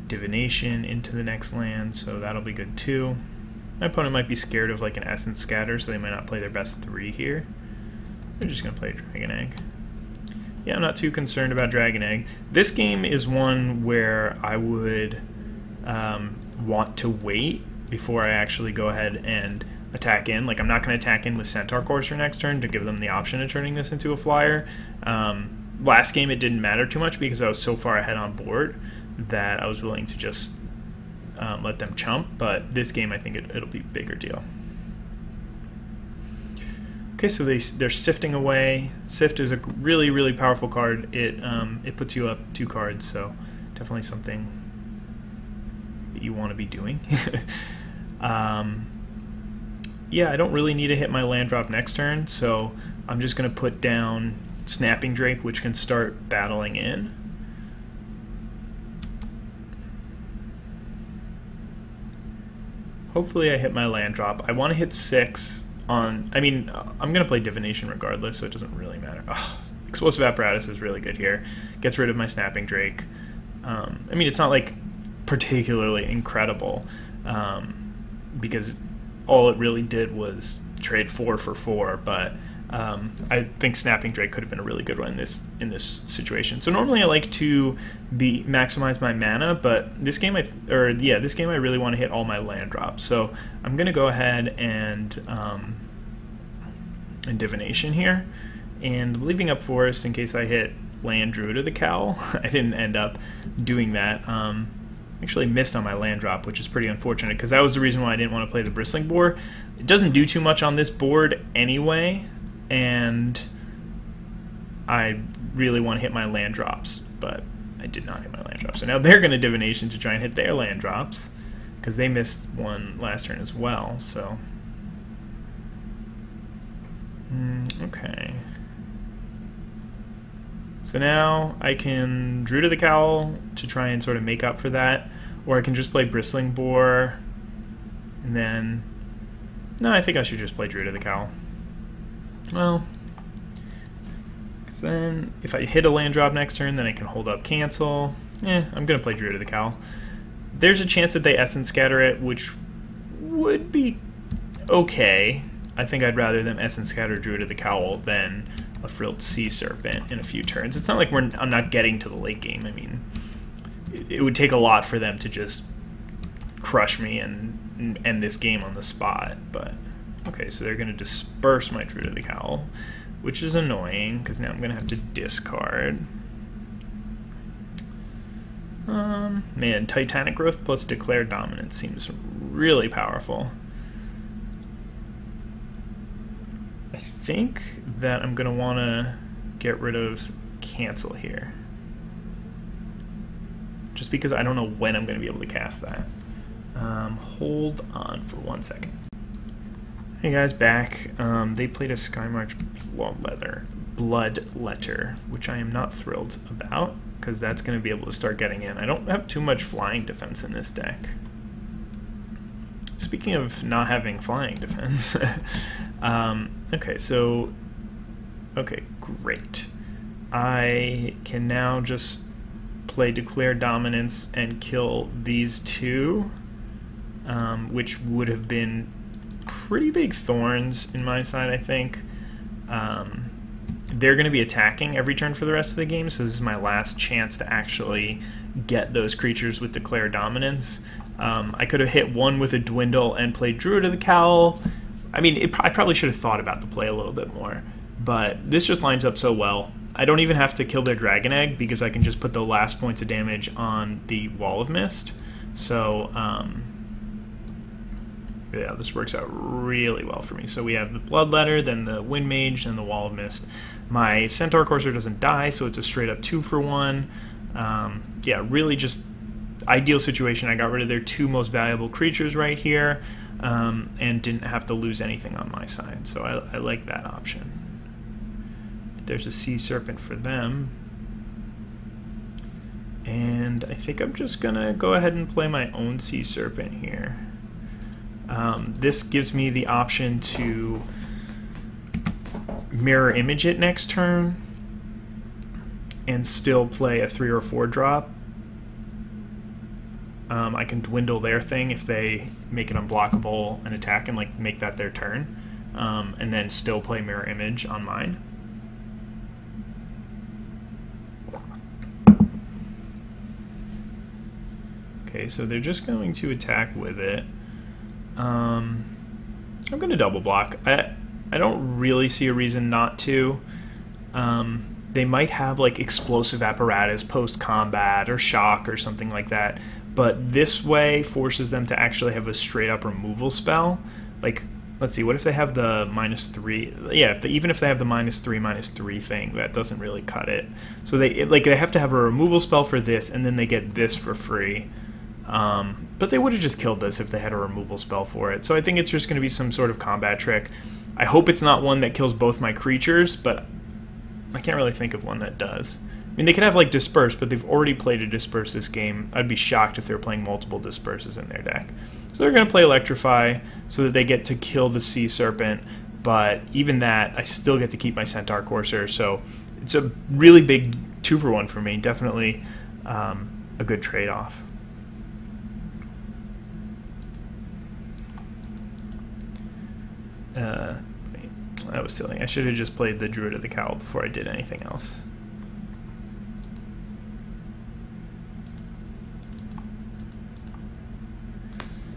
divination into the next land, so that'll be good too. My opponent might be scared of like an Essence Scatter, so they might not play their best 3 here. They're just going to play Dragon Egg. Yeah, I'm not too concerned about Dragon Egg. This game is one where I would want to wait before I actually go ahead and attack in. Like, I'm not going to attack in with Centaur Courser next turn to give them the option of turning this into a flyer. Last game it didn't matter too much because I was so far ahead on board that I was willing to just let them chump, but this game I think it'll be a bigger deal. Okay, so they're sifting away. Sift is a really, really powerful card. It puts you up 2 cards, so definitely something that you want to be doing. Yeah, I don't really need to hit my land drop next turn, so I'm just going to put down Snapping Drake, which can start battling in. Hopefully I hit my land drop. I want to hit 6 on... I mean, I'm going to play Divination regardless, so it doesn't really matter. Oh, Explosive Apparatus is really good here. Gets rid of my Snapping Drake. I mean, it's not, like, particularly incredible, because all it really did was trade 4 for 4, but I think Snapping Drake could have been a really good one in this situation. So normally I like to maximize my mana, but this game I really want to hit all my land drops. So I'm gonna go ahead and Divination here, and leaving up Forest in case I hit land Druid of the Cowl. I didn't end up doing that. Actually missed on my land drop, which is pretty unfortunate because that was the reason why I didn't want to play the Bristling Boar. It doesn't do too much on this board anyway, and I really want to hit my land drops, but I did not hit my land drops. So now they're going to Divination to try and hit their land drops because they missed one last turn as well. So okay. So now I can Druid of the Cowl to try and sort of make up for that, or I can just play Bristling Boar, and then... No, I think I should just play Druid of the Cowl. Well, because then if I hit a land drop next turn, then I can hold up Cancel. I'm going to play Druid of the Cowl. There's a chance that they Essence Scatter it, which would be okay. I think I'd rather them Essence Scatter Druid of the Cowl than a Frilled Sea Serpent in a few turns. It's not like I'm not getting to the late game. I mean, it would take a lot for them to just crush me and end this game on the spot. But okay, so they're going to disperse my Druid of the Cowl, which is annoying because now I'm going to have to discard. Man, Titanic Growth plus Declare Dominance seems really powerful. I think that I'm going to want to get rid of Cancel here, just because I don't know when I'm going to be able to cast that. Hold on for 1 second. Hey guys, back. They played a Skymarch Bloodletter, which I am not thrilled about, because that's going to be able to start getting in. I don't have too much flying defense in this deck. Speaking of not having flying defense, okay, great. I can now just play Declare Dominance and kill these two, which would have been pretty big thorns in my side, I think. They're going to be attacking every turn for the rest of the game, so this is my last chance to actually get those creatures with Declare Dominance. I could have hit one with a Dwindle and played Druid of the Cowl. I mean, I probably should have thought about the play a little bit more, but this just lines up so well. I don't even have to kill their Dragon Egg because I can just put the last points of damage on the Wall of Mist. So, yeah, this works out really well for me. So we have the Bloodletter, then the Wind Mage, and the Wall of Mist. My Centaur Courser doesn't die, so it's a straight up 2 for 1. Yeah, really just ideal situation. I got rid of their 2 most valuable creatures right here, and didn't have to lose anything on my side. So I like that option. There's a Sea Serpent for them. And I think I'm just gonna go ahead and play my own Sea Serpent here. This gives me the option to mirror image it next turn and still play a 3 or 4 drop. I can dwindle their thing if they make it unblockable and attack and like make that their turn, and then still play mirror image on mine. Okay, so they're just going to attack with it. I'm going to double block. I don't really see a reason not to. They might have like explosive apparatus post-combat or shock or something like that, but this way forces them to actually have a straight-up removal spell. Like, let's see, what if they have the -3? Yeah, even if they have the -3/-3 thing, that doesn't really cut it. So they have to have a removal spell for this, and then they get this for free. But they would have just killed this if they had a removal spell for it. So I think it's just going to be some sort of combat trick. I hope it's not one that kills both my creatures, but I can't really think of one that does. I mean, they could have like Disperse, but they've already played a Disperse this game. I'd be shocked if they were playing multiple Disperses in their deck. So they're going to play Electrify so that they get to kill the Sea Serpent, but even that, I still get to keep my Centaur Courser, so it's a really big 2-for-1 for me. Definitely a good trade-off. That was silly. I should have just played the Druid of the Cowl before I did anything else.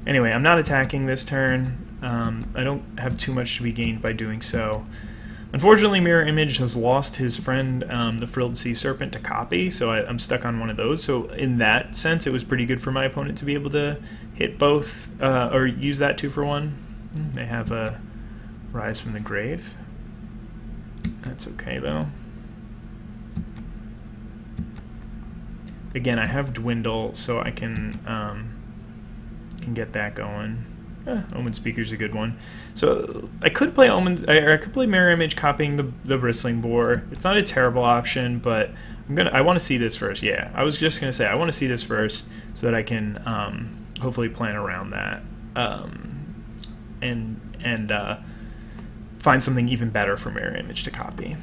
Anyway, I'm not attacking this turn. I don't have too much to be gained by doing so. Unfortunately, Mirror Image has lost his friend, the Frilled Sea Serpent, to copy, so I'm stuck on one of those. So in that sense, it was pretty good for my opponent to be able to hit both, or use that 2-for-1. They have a Rise from the Grave. That's okay, though. Again, I have Dwindle, so I can get that going. Omen Speaker's a good one. So I could play I could play Mirror Image copying the Bristling Boar. It's not a terrible option, but I want to see this first. Yeah, I was just gonna say I want to see this first so that I can hopefully plan around that and find something even better for Mirror Image to copy.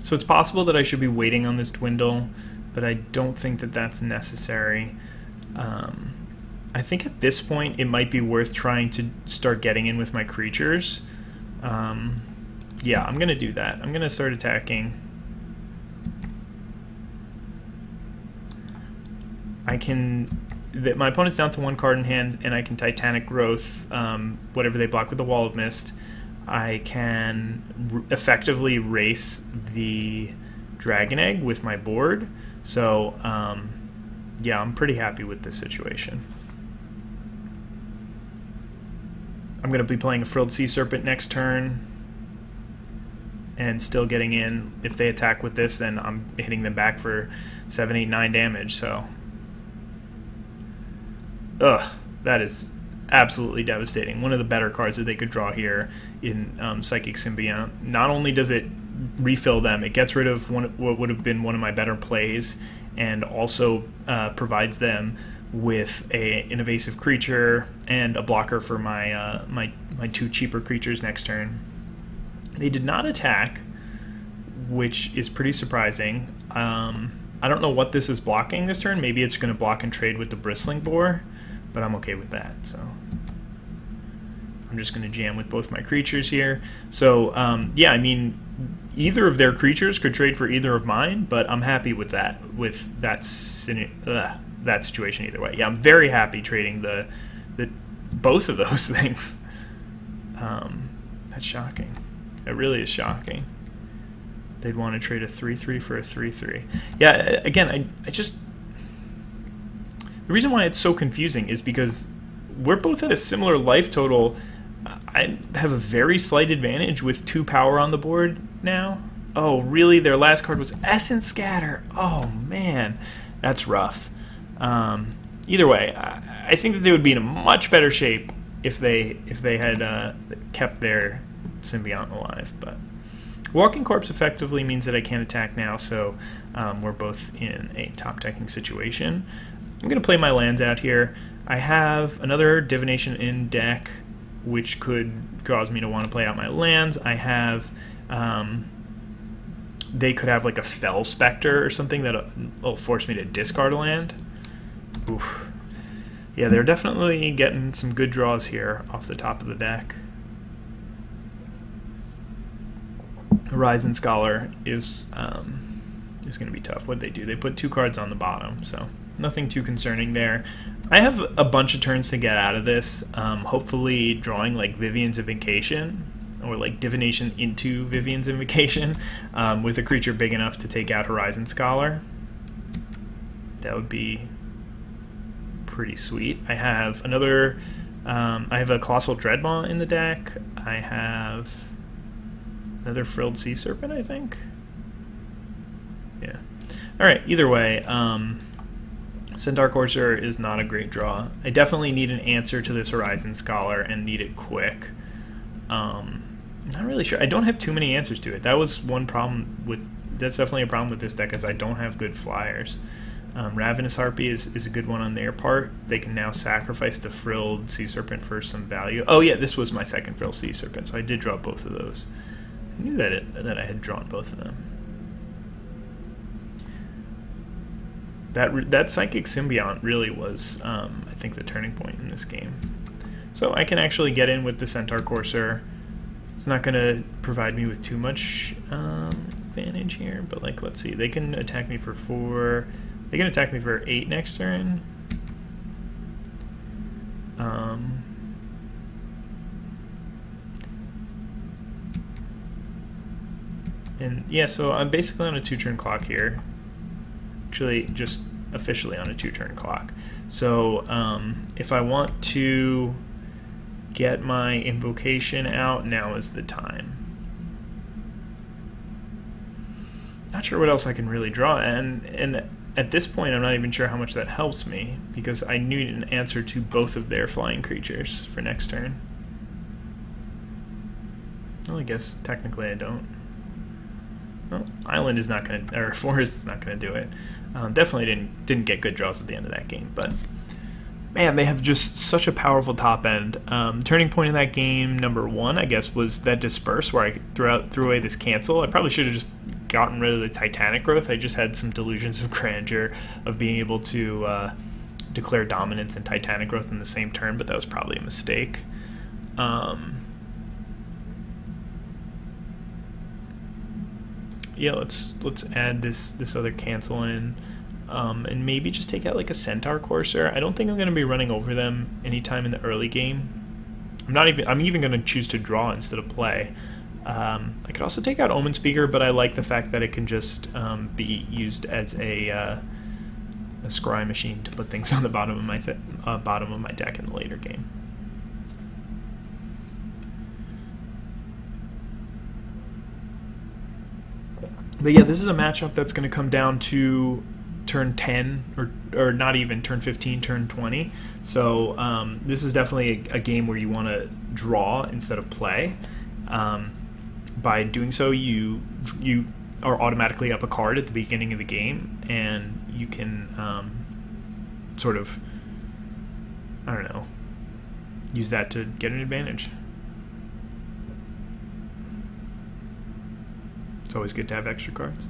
So it's possible that I should be waiting on this Dwindle, but I don't think that that's necessary. I think at this point it might be worth trying to start getting in with my creatures. Yeah, I'm going to do that. I'm going to start attacking. My opponent's down to 1 card in hand, and I can Titanic Growth whatever they block with the Wall of Mist. I can effectively race the Dragon Egg with my board. So, yeah, I'm pretty happy with this situation. I'm going to be playing a Frilled Sea Serpent next turn and still getting in. If they attack with this, then I'm hitting them back for 7, 8, 9 damage, so... Ugh, that is absolutely devastating. One of the better cards that they could draw here in Psychic Symbiont. Not only does it refill them, it gets rid of what would have been one of my better plays, and also provides them with an evasive creature and a blocker for my my 2 cheaper creatures next turn. They did not attack, which is pretty surprising. I don't know what this is blocking this turn. Maybe it's going to block and trade with the Bristling Boar, but I'm okay with that. So I'm just going to jam with both my creatures here. So yeah, I mean, either of their creatures could trade for either of mine, but I'm happy with that situation either way. Yeah, I'm very happy trading the both of those things. That's shocking. It really is shocking. They'd want to trade a 3/3 for a 3/3. Yeah, again, I just... The reason why it's so confusing is because we're both at a similar life total. I have a very slight advantage with 2 power on the board now. Oh, really? Their last card was Essence Scatter. Oh, man. That's rough. Either way, I think that they would be in a much better shape if they had kept their Symbiont alive. But Walking Corpse effectively means that I can't attack now, so we're both in a top-decking situation. I'm going to play my lands out here. I have another Divination in deck, which could cause me to want to play out my lands. I have... they could have like a Fell Spectre or something that will force me to discard a land. Oof. Yeah, they're definitely getting some good draws here off the top of the deck. Horizon Scholar is going to be tough. What'd they do? They put 2 cards on the bottom, so nothing too concerning there. I have a bunch of turns to get out of this. Hopefully drawing like Vivian's Invocation, or like Divination into Vivian's Invocation, with a creature big enough to take out Horizon Scholar. That would be pretty sweet. I have another, I have a Colossal Dreadmaw in the deck. I have another Frilled Sea Serpent, I think. Yeah. Alright, either way, Centaur Courser is not a great draw. I definitely need an answer to this Horizon Scholar and need it quick. Not really sure. I don't have too many answers to it. That was one problem with... That's definitely a problem with this deck, is I don't have good flyers. Ravenous Harpy is a good one on their part. They can now sacrifice the Frilled Sea Serpent for some value. Oh yeah, this was my second Frilled Sea Serpent, so I did draw both of those. I knew that I had drawn both of them. That Psychic Symbiont really was, I think, the turning point in this game. So I can actually get in with the Centaur Courser. It's not going to provide me with too much advantage here, but like, let's see. They can attack me for 4. They can attack me for 8 next turn. And yeah, so I'm basically on a 2-turn clock here. Actually, just officially on a 2-turn clock. So if I want to get my invocation out, now is the time. Not sure what else I can really draw, and at this point I'm not even sure how much that helps me, because I need an answer to both of their flying creatures for next turn. Well, I guess technically I don't. Well, Island is not going to, or Forest is not going to do it. Definitely didn't get good draws at the end of that game, but man, they have just such a powerful top end. Turning point in that game, number 1, I guess, was that Disperse, where I threw away this Cancel. I probably should have just gotten rid of the Titanic Growth. I just had some delusions of grandeur of being able to declare dominance and Titanic Growth in the same turn, but that was probably a mistake. Yeah, let's add this other Cancel in, and maybe just take out like a Centaur Courser. I don't think I'm going to be running over them anytime in the early game. I'm even going to choose to draw instead of play. I could also take out Omen Speaker, but I like the fact that it can just be used as a scry machine to put things on the bottom of my deck in the later game. But yeah, this is a matchup that's going to come down to turn 10, or not even turn 15, turn 20. So this is definitely a game where you want to draw instead of play. By doing so, you are automatically up a card at the beginning of the game, and you can sort of, I don't know, use that to get an advantage. It's always good to have extra cards.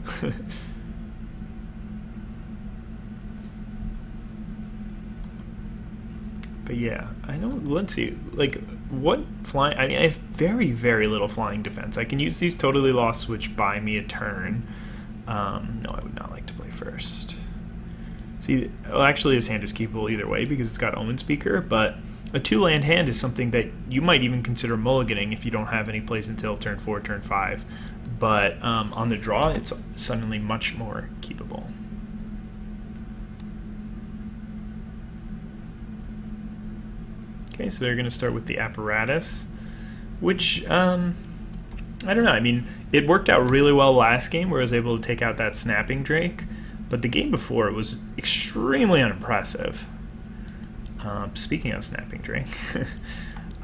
But yeah, I know, let's see, like, what flying, I mean, I have very, very little flying defense. I can use these Totally Lost, which buy me a turn. No, I would not like to play first. See, well, actually this hand is keepable either way because it's got Omen Speaker, but a 2-land hand is something that you might even consider mulliganing if you don't have any plays until turn 4, turn 5. But on the draw, it's suddenly much more keepable. Okay, so they're going to start with the Apparatus, which, I don't know, I mean, it worked out really well last game where I was able to take out that Snapping Drake, but the game before it was extremely unimpressive. Speaking of Snapping Drake,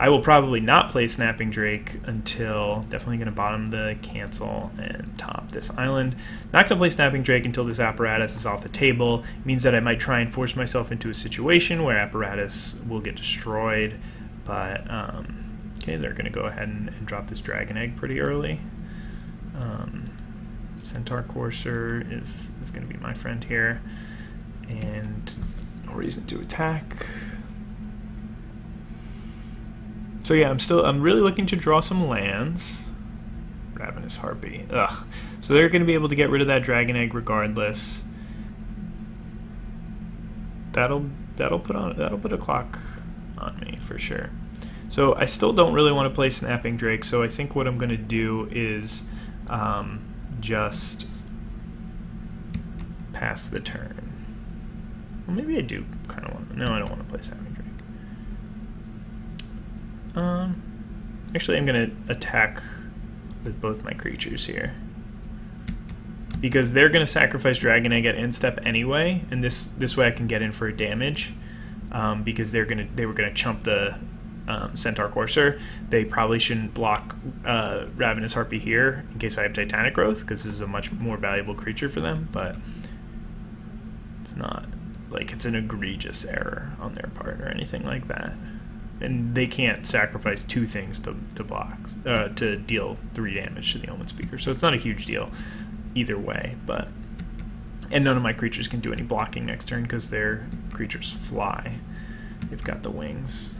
I will probably not play Snapping Drake until definitely going to bottom the cancel and top this island. Not going to play Snapping Drake until this apparatus is off the table. It means that I might try and force myself into a situation where apparatus will get destroyed. But, okay, they're going to go ahead and drop this Dragon Egg pretty early. Centaur Courser is going to be my friend here. And no reason to attack. So yeah, I'm really looking to draw some lands. Ravenous Harpy. Ugh. So they're going to be able to get rid of that Dragon Egg regardless. That'll put a clock on me for sure. So I still don't really want to play Snapping Drake, so I think what I'm going to do is just pass the turn. Well, maybe I do kind of want to. No, I don't want to play Snapping Drake. Actually, I'm going to attack with both my creatures here. Because they're going to sacrifice Dragon Egg at end step anyway, and this way I can get in for a damage. Because they were going to chump the Centaur Courser. They probably shouldn't block Ravenous Harpy here in case I have Titanic Growth, because this is a much more valuable creature for them, but it's not like it's an egregious error on their part or anything like that. And they can't sacrifice two things to block, to deal 3 damage to the Omen Speaker. So it's not a huge deal either way. And none of my creatures can do any blocking next turn because their creatures fly. They've got the wings.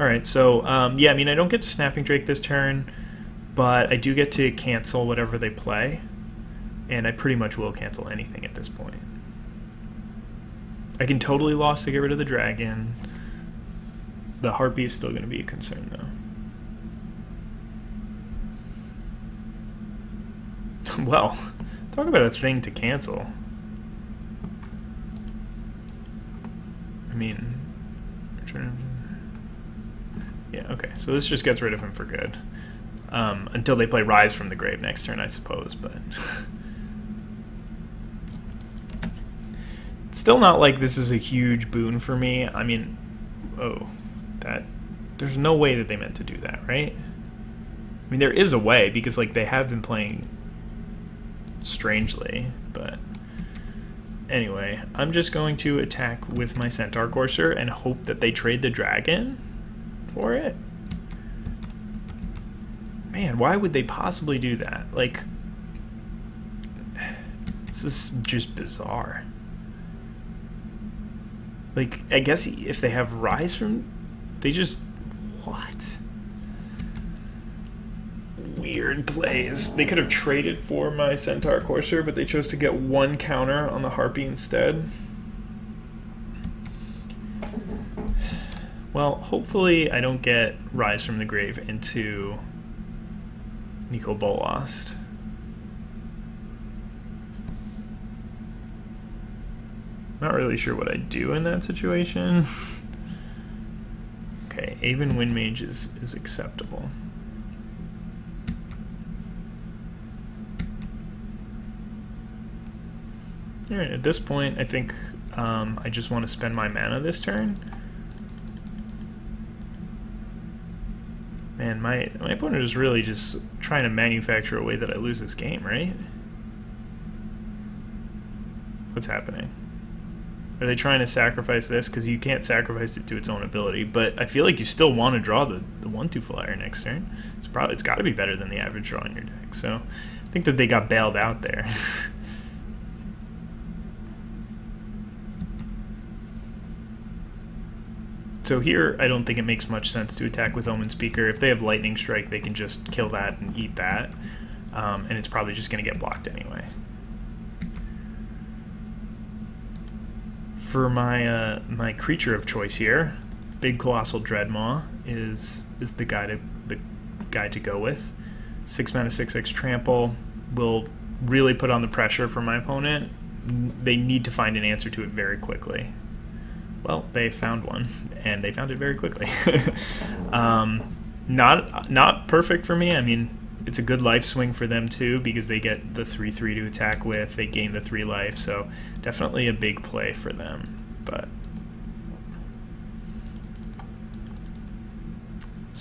All right, so yeah, I mean, I don't get to Snapping Drake this turn, but I do get to cancel whatever they play, and I pretty much will cancel anything at this point. I can totally loss to get rid of the dragon. The Harpy is still going to be a concern, though. Well, talk about a thing to cancel. I mean, yeah, okay, so this just gets rid of him for good. Until they play Rise from the Grave next turn, I suppose, but... It's still not like this is a huge boon for me. I mean, there's no way that they meant to do that, right? I mean, there is a way, because, like, they have been playing strangely, but... Anyway, I'm just going to attack with my Centaur Courser and hope that they trade the dragon for it. Man, why would they possibly do that? Like, this is just bizarre. Like, I guess if they have Rise from... They just... What? Weird plays. They could have traded for my Centaur Courser, but they chose to get 1 counter on the Harpy instead. Well, hopefully I don't get Rise from the Grave into Nico Bolost. Not really sure what I'd do in that situation. Okay, Aven Windmage is acceptable. Alright, at this point, I think I just want to spend my mana this turn. Man, my opponent is really just trying to manufacture a way that I lose this game, right? What's happening? Are they trying to sacrifice this? Because you can't sacrifice it to its own ability, but I feel like you still want to draw the 1/2 flyer next turn. It's got to be better than the average draw in your deck, so I think that they got bailed out there. So here, I don't think it makes much sense to attack with Omen Speaker. If they have Lightning Strike, they can just kill that and eat that, and it's probably just going to get blocked anyway. For my my creature of choice here, Big Colossal Dreadmaw is the guy to go with. 6 mana 6/6 trample will really put on the pressure for my opponent. They need to find an answer to it very quickly. Well, they found one, and they found it very quickly. Not perfect for me. I mean, it's a good life swing for them too, because they get the 3/3 to attack with. They gain the 3 life, so definitely a big play for them. But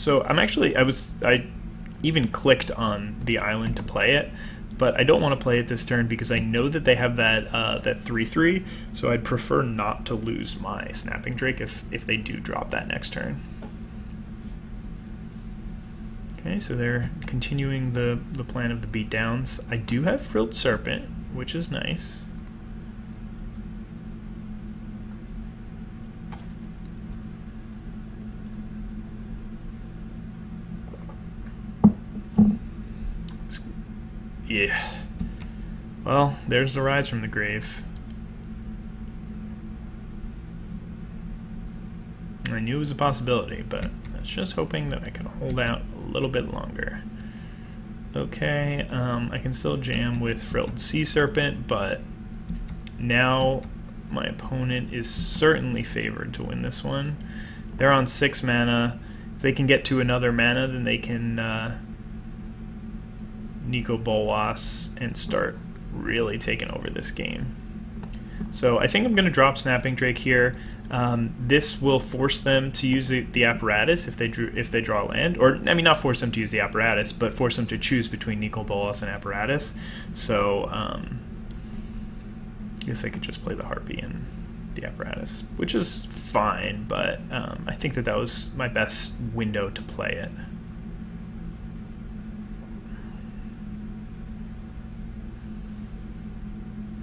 So I even clicked on the island to play it, but I don't want to play it this turn because I know that they have that that 3/3, so I'd prefer not to lose my Snapping Drake if they do drop that next turn. Okay, so they're continuing the plan of the beatdowns. I do have Frilled Serpent, which is nice. Yeah. Well, there's the Rise from the Grave. I knew it was a possibility, but I was just hoping that I could hold out a little bit longer. Okay, I can still jam with Frilled Sea Serpent, but now my opponent is certainly favored to win this one. They're on 6 mana. If they can get to another mana, then they can Nico Bolas and start really taking over this game. So I think I'm going to drop Snapping Drake here. This will force them to use the apparatus if they draw land, or I mean not force them to use the apparatus, but force them to choose between Nico Bolas and apparatus. So I guess I could just play the Harpy and the apparatus, which is fine, but I think that was my best window to play it.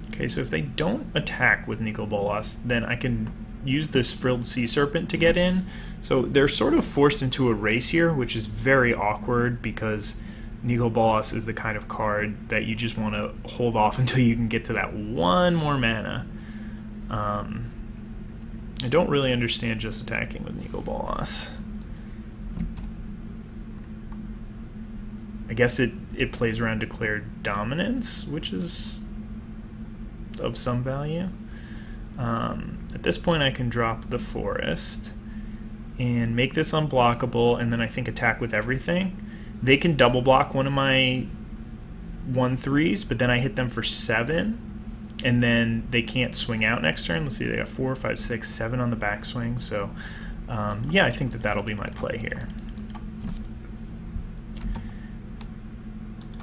Okay, so if they don't attack with Nico Bolas, then I can use this Frilled Sea Serpent to get in. So they're sort of forced into a race here, which is very awkward because Nico Bolas is the kind of card that you just want to hold off until you can get to that one more mana. I don't really understand just attacking with Nico Bolas. I guess it plays around Declared Dominance, which is of some value. At this point I can drop the Forest and make this unblockable, and then I think attack with everything. They can double block one of my 1/3s, but then I hit them for 7, and then they can't swing out next turn. Let's see, they got 4, 5, 6, 7 on the backswing, so yeah, I think that'll be my play here.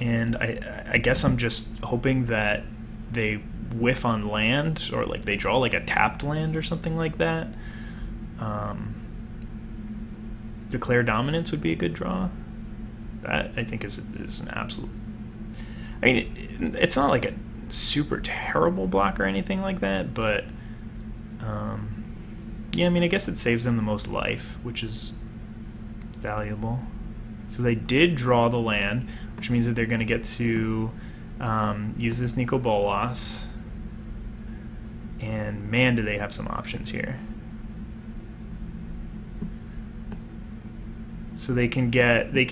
And I guess I'm just hoping that they whiff on land, or like they draw like a tapped land or something like that. Declare Dominance would be a good draw. That I think is an absolute. I mean, it's not like a super terrible block or anything like that, but yeah, I mean, I guess it saves them the most life, which is valuable. So they did draw the land, which means that they're going to get to use this Nico Bolas. And man, do they have some options here. So they can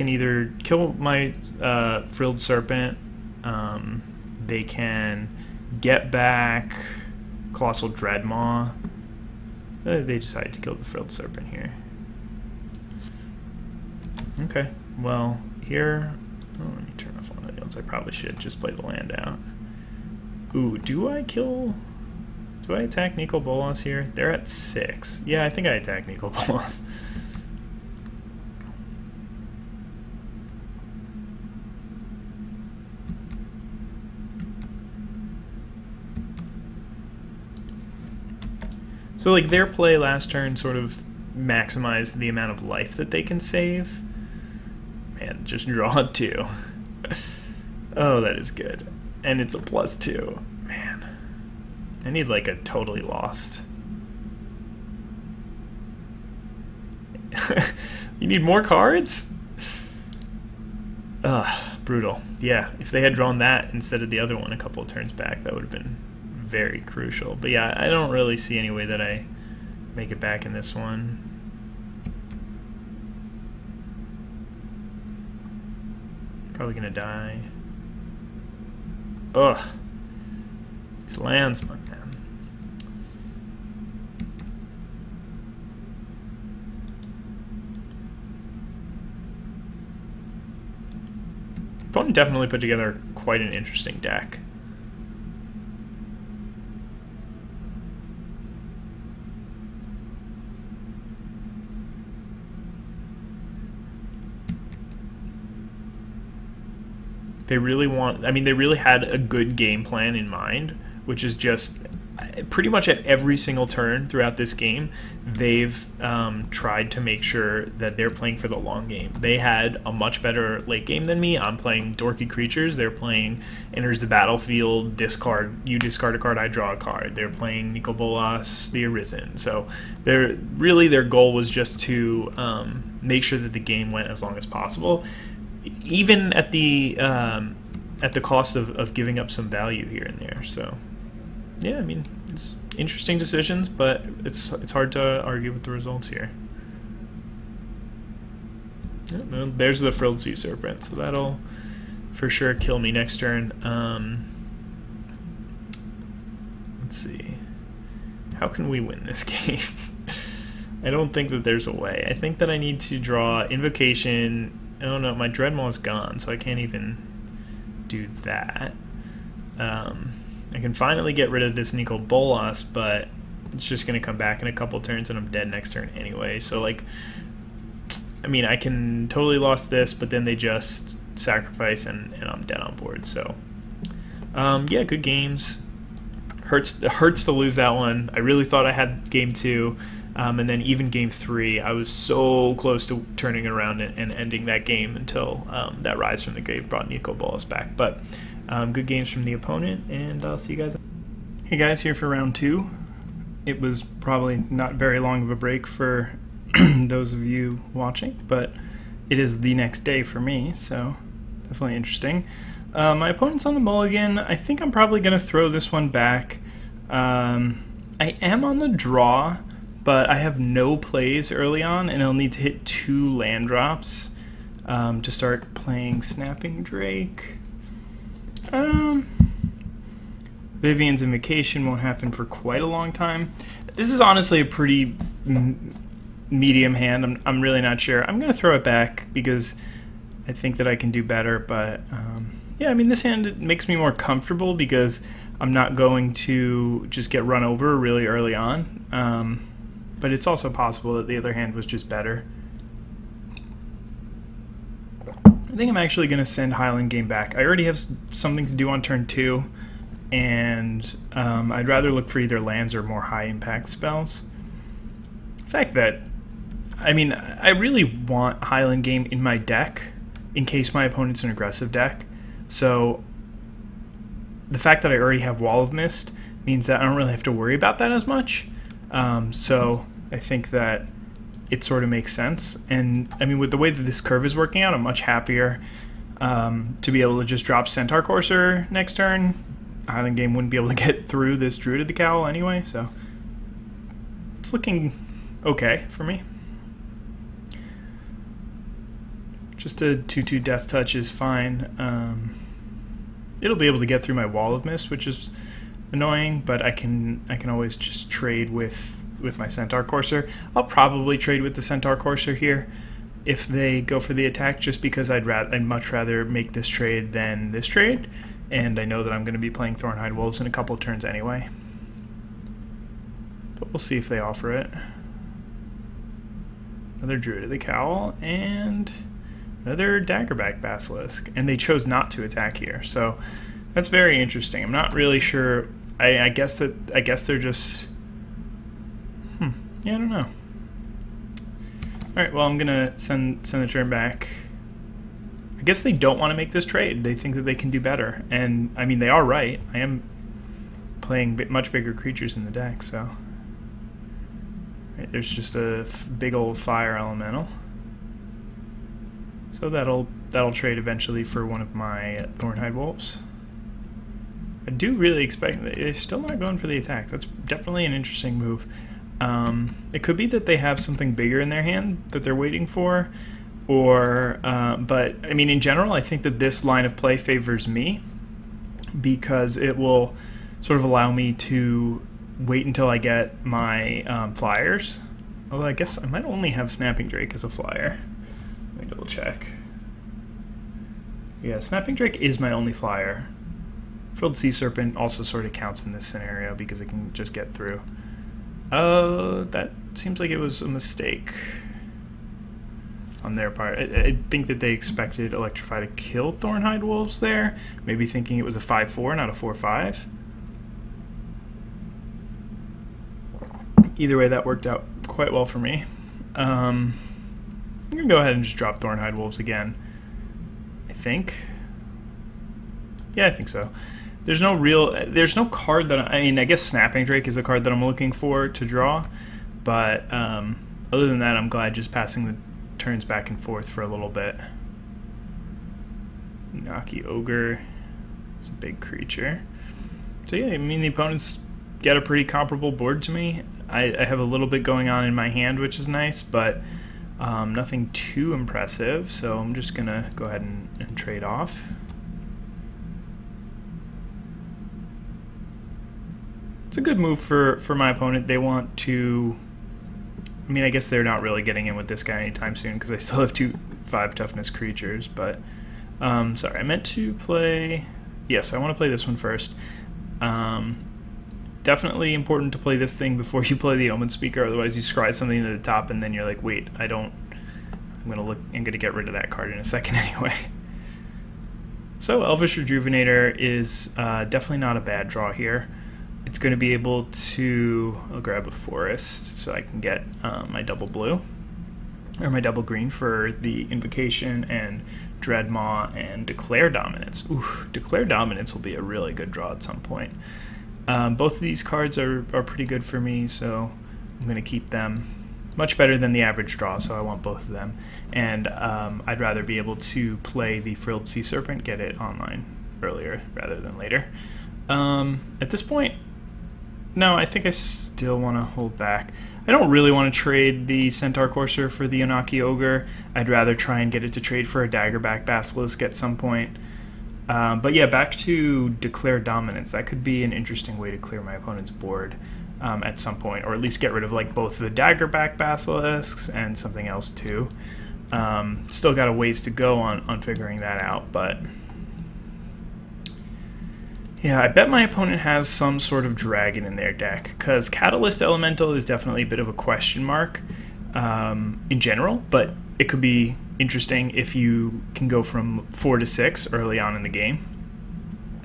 either kill my Frilled Serpent, they can get back Colossal Dreadmaw. They decided to kill the Frilled Serpent here. Okay, well here, let me turn off one of the ones. I probably should just play the land out. Ooh, do I attack Nico Bolas here? They're at 6. Yeah, I think I attack Nico Bolas. So like their play last turn sort of maximized the amount of life that they can save. Man, just draw 2. Oh, that is good. And it's a +2. Man. I need like a totally lost. You need more cards? Ugh, brutal. Yeah, if they had drawn that instead of the other one a couple of turns back, that would have been very crucial. But yeah, I don't really see any way that I make it back in this one. Probably gonna die. Ugh. These lands, my man. Opponent definitely put together quite an interesting deck. They really want, I mean, they really had a good game plan in mind, which is just pretty much at every single turn throughout this game, they've tried to make sure that they're playing for the long game. They had a much better late game than me. I'm playing dorky creatures. They're playing enters the battlefield, discard, you discard a card, I draw a card. They're playing Nicol Bolas, the Arisen. So they're really, their goal was just to make sure that the game went as long as possible, even at the cost of giving up some value here and there. So yeah, I mean, it's interesting decisions, but it's hard to argue with the results here. Yeah, well, there's the Frilled Sea Serpent, so that'll for sure kill me next turn. Let's see. How can we win this game? I don't think that there's a way. I think that I need to draw Invocation. Oh no, my Dreadmaw's gone, so I can't even do that. I can finally get rid of this Nicol Bolas, but it's just going to come back in a couple turns and I'm dead next turn anyway. So, like, I mean, I can totally lost this, but then they just sacrifice and I'm dead on board. So, yeah, good games. Hurts to lose that one. I really thought I had game 2. And then even game 3, I was so close to turning it around and ending that game until that Rise from the Grave brought Nicol Bolas back. But good games from the opponent, and I'll see you guys. Hey guys, here for round 2. It was probably not very long of a break for those of you watching, but it is the next day for me, so definitely interesting. My opponent's on the mulligan. I think I'm probably going to throw this one back. I am on the draw, but I have no plays early on, and I'll need to hit 2 land drops to start playing Snapping Drake. Vivian's Invocation won't happen for quite a long time. This is honestly a pretty medium hand. I'm really not sure. I'm going to throw it back because I think that I can do better, but yeah, I mean, this hand makes me more comfortable because I'm not going to just get run over really early on. But it's also possible that the other hand was just better. I think I'm actually going to send Highland Game back. I already have something to do on turn 2, and I'd rather look for either lands or more high impact spells. The fact that, I mean, I really want Highland Game in my deck in case my opponent's an aggressive deck. So the fact that I already have Wall of Mist means that I don't really have to worry about that as much. So I think that it sort of makes sense, and I mean, with the way that this curve is working out, I'm much happier to be able to just drop Centaur Courser next turn. Highland Game wouldn't be able to get through this Druid of the Cowl anyway, so it's looking okay for me. Just a 2/2 Death Touch is fine. It'll be able to get through my Wall of Mist, which is annoying, but I can always just trade with my Centaur Courser. I'll probably trade with the Centaur Courser here if they go for the attack, just because I'd much rather make this trade than this trade, and I know that I'm going to be playing Thornwood Wolves in a couple of turns anyway. But we'll see if they offer it. Another Druid of the Cowl and another Daggerback Basilisk, and they chose not to attack here, so that's very interesting. I'm not really sure. I guess they're just. Yeah, I don't know. Alright, well, I'm gonna send the turn back. I guess they don't want to make this trade. They think that they can do better. And, I mean, they are right. I am playing much bigger creatures in the deck, so. Right, there's just a big old Fire Elemental. So that'll trade eventually for one of my Thornwood Wolves. I do really expect they're still not going for the attack. That's definitely an interesting move. It could be that they have something bigger in their hand that they're waiting for, or but I mean, in general, I think that this line of play favors me because it will sort of allow me to wait until I get my flyers. Although I guess I might only have Snapping Drake as a flyer. Let me double check. Yeah, Snapping Drake is my only flyer. Frilled Sea Serpent also sort of counts in this scenario because it can just get through. That seems like it was a mistake. on their part. I think that they expected Electrify to kill Thornwood Wolves there, maybe thinking it was a 5-4, not a 4-5. Either way, that worked out quite well for me. I'm going to go ahead and just drop Thornwood Wolves again, I think. Yeah, I think so. There's no card that, I mean, I guess Snapping Drake is a card that I'm looking for to draw, but other than that, I'm glad just passing the turns back and forth for a little bit. Untitled Ogre is a big creature. So yeah, I mean, the opponents get a pretty comparable board to me. I have a little bit going on in my hand, which is nice, but nothing too impressive, so I'm just going to go ahead and trade off. It's a good move for my opponent. They want to... I mean, I guess they're not really getting in with this guy anytime soon because I still have 2 5 toughness creatures, but... sorry, I meant to play... Yes, I want to play this one first. Definitely important to play this thing before you play the Omen Speaker, otherwise you scry something to the top and then you're like, wait, I'm gonna get rid of that card in a second anyway. So Elvish Rejuvenator is definitely not a bad draw here. It's going to be able to... I'll grab a forest so I can get my double blue, or my double green for the Invocation and Dreadmaw and Declare Dominance. Ooh, Declare Dominance will be a really good draw at some point. Both of these cards are pretty good for me, so I'm going to keep them. Much better than the average draw, so I want both of them. And I'd rather be able to play the Frilled Sea Serpent, get it online earlier rather than later. At this point, no, I think I still want to hold back. I don't really want to trade the Centaur Courser for the Untitled Ogre. I'd rather try and get it to trade for a Daggerback Basilisk at some point. But yeah, back to Declare Dominance. That could be an interesting way to clear my opponent's board at some point, or at least get rid of like both the Daggerback Basilisks and something else too. Still got a ways to go on figuring that out, but yeah, I bet my opponent has some sort of dragon in their deck, because Catalyst Elemental is definitely a bit of a question mark in general, but it could be interesting if you can go from 4 to 6 early on in the game.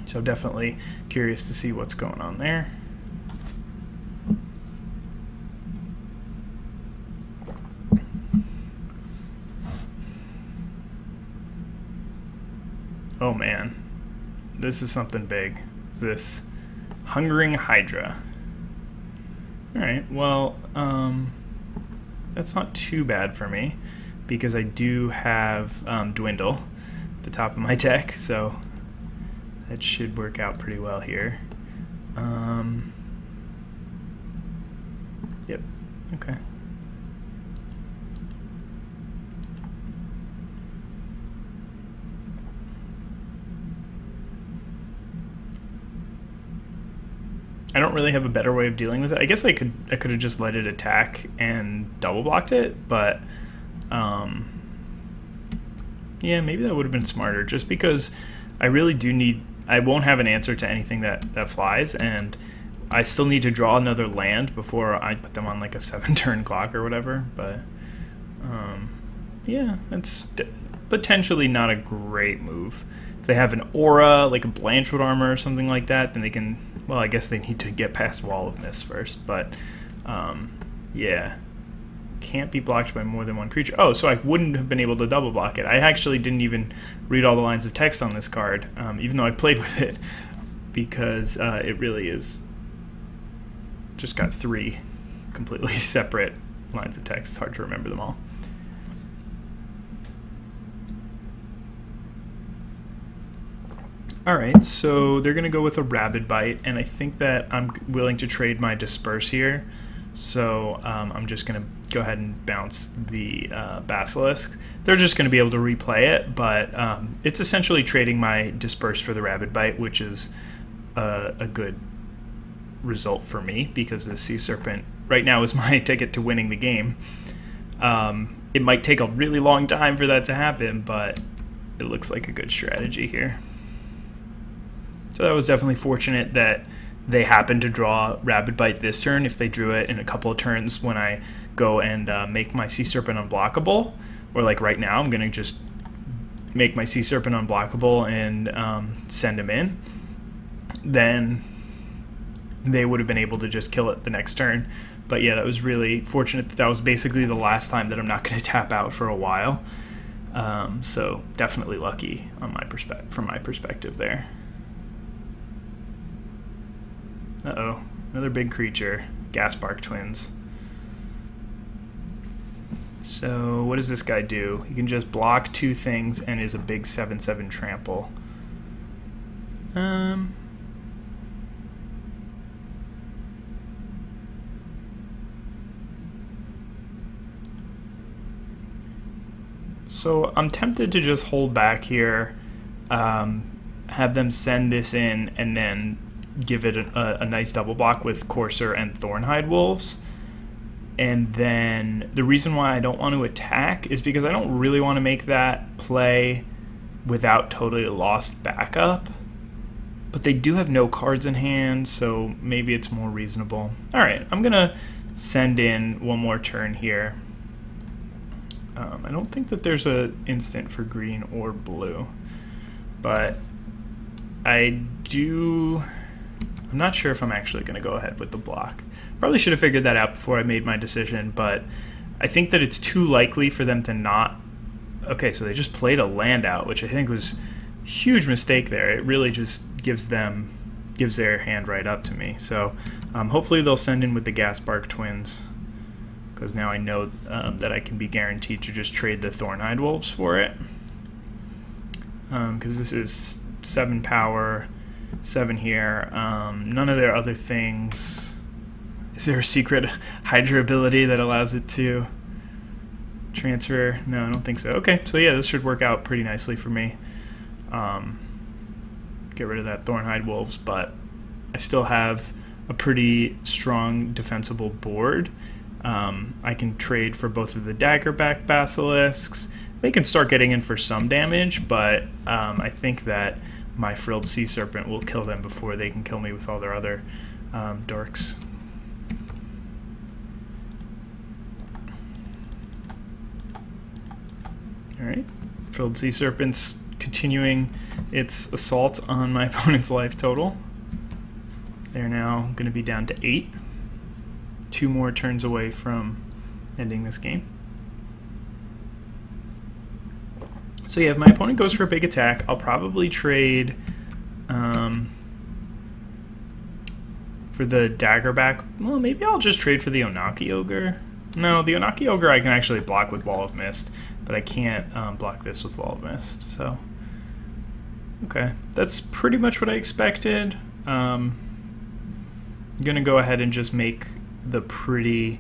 So definitely curious to see what's going on there. Oh man, this is something big. This Hungering Hydra. Alright, well, that's not too bad for me, because I do have Dwindle at the top of my deck, so that should work out pretty well here. Yep, okay. I don't really have a better way of dealing with it. I guess I could have just let it attack and double blocked it, but yeah, maybe that would have been smarter, just because I really do need... I won't have an answer to anything that flies, and I still need to draw another land before I put them on like a 7-turn clock or whatever, but yeah, that's potentially not a great move. If they have an aura, like a Blanchwood Armor or something like that, then they can... Well, I guess they need to get past Wall of Mist first, but yeah. Can't be blocked by more than one creature. Oh, so I wouldn't have been able to double block it. I actually didn't even read all the lines of text on this card, even though I've played with it, because it really is just got 3 completely separate lines of text. It's hard to remember them all. Alright, so they're going to go with a Rabid Bite, and I think that I'm willing to trade my Disperse here. So I'm just going to go ahead and bounce the Basilisk. They're just going to be able to replay it, but it's essentially trading my Disperse for the Rabid Bite, which is a good result for me, because the Sea Serpent right now is my ticket to winning the game. It might take a really long time for that to happen, but it looks like a good strategy here. So that was definitely fortunate that they happened to draw Rabid Bite this turn. If they drew it in a couple of turns when I go and make my Sea Serpent unblockable, or like right now, I'm going to just make my Sea Serpent unblockable and send him in, then they would have been able to just kill it the next turn. But yeah, that was really fortunate that was basically the last time that I'm not going to tap out for a while. So definitely lucky on from my perspective there. Uh-oh, another big creature, Gasbark Twins. So what does this guy do? He can just block 2 things and is a big 7/7 trample. So I'm tempted to just hold back here, have them send this in, and then give it a nice double block with Courser and Thornwood Wolves. And then the reason why I don't want to attack is because I don't really want to make that play without totally lost backup. But they do have no cards in hand, so maybe it's more reasonable. Alright, I'm going to send in one more turn here. I don't think that there's an instant for green or blue, but I'm not sure if I'm actually going to go ahead with the block. Probably should have figured that out before I made my decision, but I think that it's too likely for them to not... Okay, so they just played a land out, which I think was a huge mistake there. It really just gives their hand right up to me. So hopefully they'll send in with the Gasbark Twins, because now I know that I can be guaranteed to just trade the Thornwood Wolves for it. Because this is 7 power, 7 here. None of their other things... Is there a secret Hydra ability that allows it to transfer? No, I don't think so. Okay, so yeah, this should work out pretty nicely for me. Get rid of that Thornwood Wolves, but I still have a pretty strong defensible board. I can trade for both of the Daggerback Basilisks. They can start getting in for some damage, but I think that my Frilled Sea Serpent will kill them before they can kill me with all their other dorks. Alright, Frilled Sea Serpent's continuing its assault on my opponent's life total. They're now going to be down to 8. 2 more turns away from ending this game. So yeah, if my opponent goes for a big attack, I'll probably trade for the Daggerback. Well, maybe I'll just trade for the Onaki Ogre. No, the Onaki Ogre I can actually block with Wall of Mist, but I can't block this with Wall of Mist. So, okay, that's pretty much what I expected. I'm gonna go ahead and just make the pretty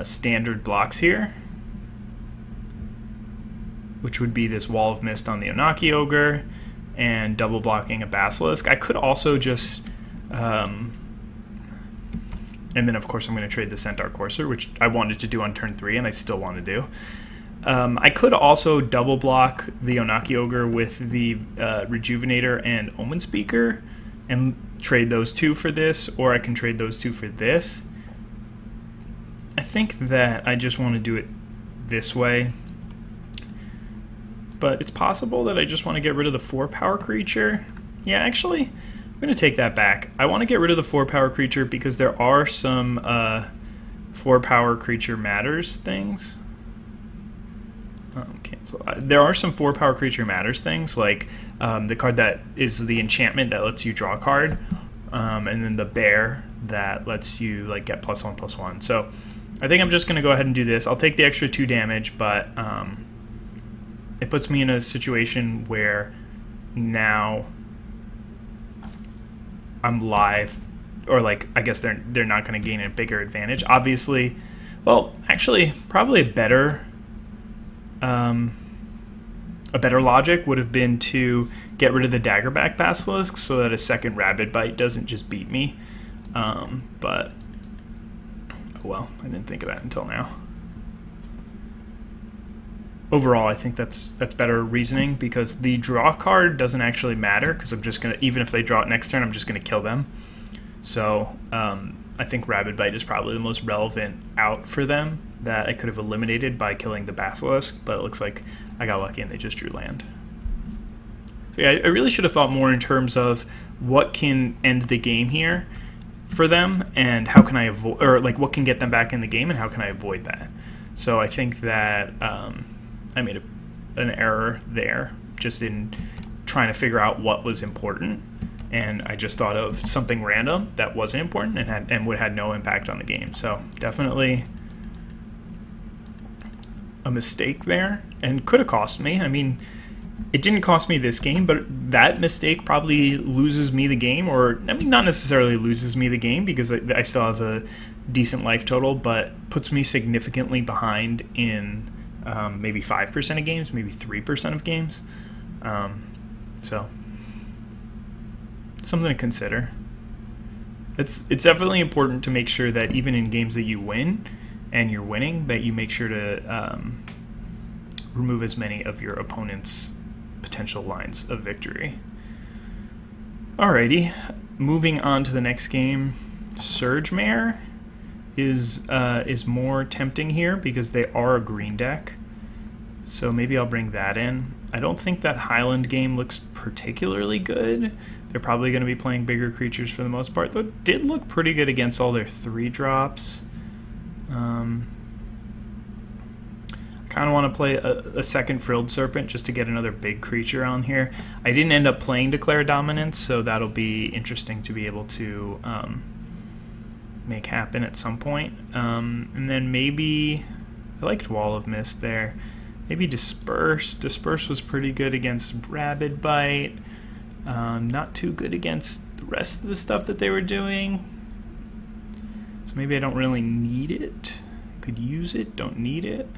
standard blocks here, which would be this Wall of Mist on the Onaki Ogre and double blocking a Basilisk. I could also just and then of course I'm going to trade the Centaur Courser, which I wanted to do on turn 3 and I still want to do. I could also double block the Onaki Ogre with the Rejuvenator and Omen Speaker and trade those 2 for this, or I can trade those 2 for this. I think that I just want to do it this way, but it's possible that I just want to get rid of the 4-power creature. Yeah, actually, I'm going to take that back. I want to get rid of the 4-power creature because there are some 4-power creature matters things. Cancel. There are some 4-power creature matters things, like the card that is the enchantment that lets you draw a card, and then the bear that lets you like get +1/+1. So I think I'm just going to go ahead and do this. I'll take the extra 2 damage, but it puts me in a situation where now I'm live, or like I guess they're not going to gain a bigger advantage. Obviously, well, actually, probably a better logic would have been to get rid of the Daggerback Basilisk so that a second Rabid Bite doesn't just beat me. But oh well, I didn't think of that until now. Overall, I think that's better reasoning, because the draw card doesn't actually matter, because I'm just gonna, even if they draw it next turn, I'm just gonna kill them. So I think Rabid Bite is probably the most relevant out for them that I could have eliminated by killing the Basilisk, but it looks like I got lucky and they just drew land. So yeah, I really should have thought more in terms of what can end the game here for them, and how can I avoid, or like what can get them back in the game, and how can I avoid that. So I think that I made an error there, just in trying to figure out what was important, and I just thought of something random that wasn't important and would have no impact on the game. So definitely a mistake there, and could have cost me. I mean, it didn't cost me this game, but that mistake probably loses me the game, or I mean, not necessarily loses me the game because I still have a decent life total, but puts me significantly behind in maybe 5% of games, maybe 3% of games. So something to consider. It's definitely important to make sure that even in games that you win and you're winning, that you make sure to remove as many of your opponent's potential lines of victory. Alrighty, moving on to the next game. Surge Mare is more tempting here because they are a green deck, so maybe I'll bring that in. I don't think that Highland game looks particularly good. They're probably going to be playing bigger creatures for the most part, though it did look pretty good against all their 3-drops. Kind of want to play a second Frilled Serpent just to get another big creature on here. I didn't end up playing Declare Dominance, so that'll be interesting to be able to make happen at some point. And then maybe, I liked Wall of Mist there. Maybe Disperse. Disperse was pretty good against Rabid Bite. Not too good against the rest of the stuff that they were doing. So maybe I don't really need it. Could use it, don't need it.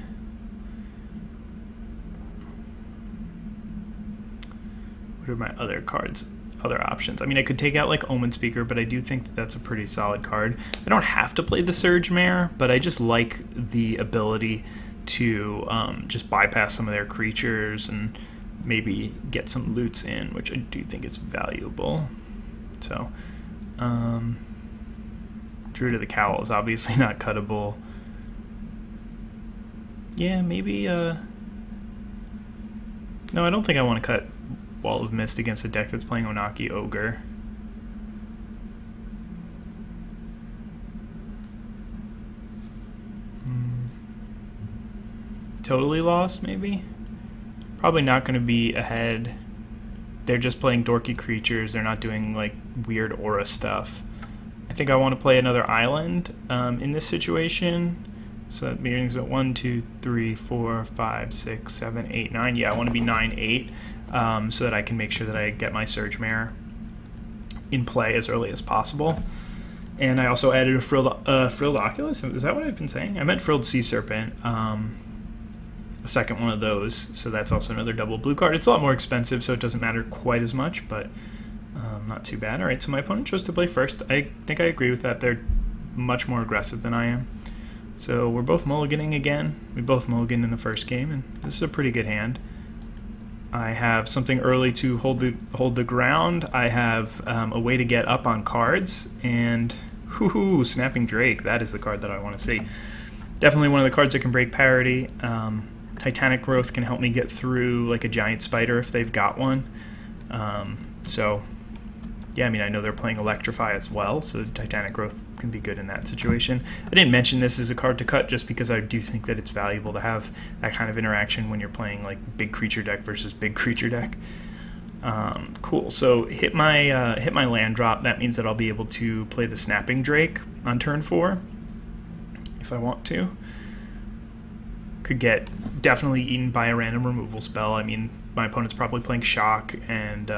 What are my other cards, other options? I mean, I could take out like Omen Speaker, but I do think that that's a pretty solid card. I don't have to play the Surge Mare, but I just like the ability to just bypass some of their creatures and maybe get some loots in, which I do think is valuable. So, Druid of the Cowl is obviously not cuttable. Yeah, maybe, no, I don't think I want to cut Wall of Mist against a deck that's playing Onaki Ogre. Totally Lost, maybe? Probably not going to be ahead. They're just playing dorky creatures. They're not doing like weird aura stuff. I think I want to play another island in this situation. So that means at 1, 2, 3, 4, 5, 6, 7, 8, 9. Yeah, I want to be 9, 8 so that I can make sure that I get my Surge Mare in play as early as possible. And I also added a Frilled Oculus. Is that what I've been saying? I meant Frilled Sea Serpent. A second one of those, so that's also another double blue card. It's a lot more expensive, so it doesn't matter quite as much, but not too bad. Alright, so my opponent chose to play first. I think I agree with that. They're much more aggressive than I am. So we're both mulliganing again. We both mulliganed in the first game, and this is a pretty good hand. I have something early to hold the ground. I have a way to get up on cards, and whoo-hoo, Snapping Drake. That is the card that I want to see. Definitely one of the cards that can break parity. Titanic Growth can help me get through like a giant spider if they've got one. So yeah, I mean, I know they're playing Electrify as well, so Titanic Growth can be good in that situation. I didn't mention this as a card to cut just because I do think that it's valuable to have that kind of interaction when you're playing like big creature deck versus big creature deck. Cool, so hit my land drop. That means that I'll be able to play the Snapping Drake on turn 4 if I want to. Could get definitely eaten by a random removal spell. I mean, my opponent's probably playing Shock and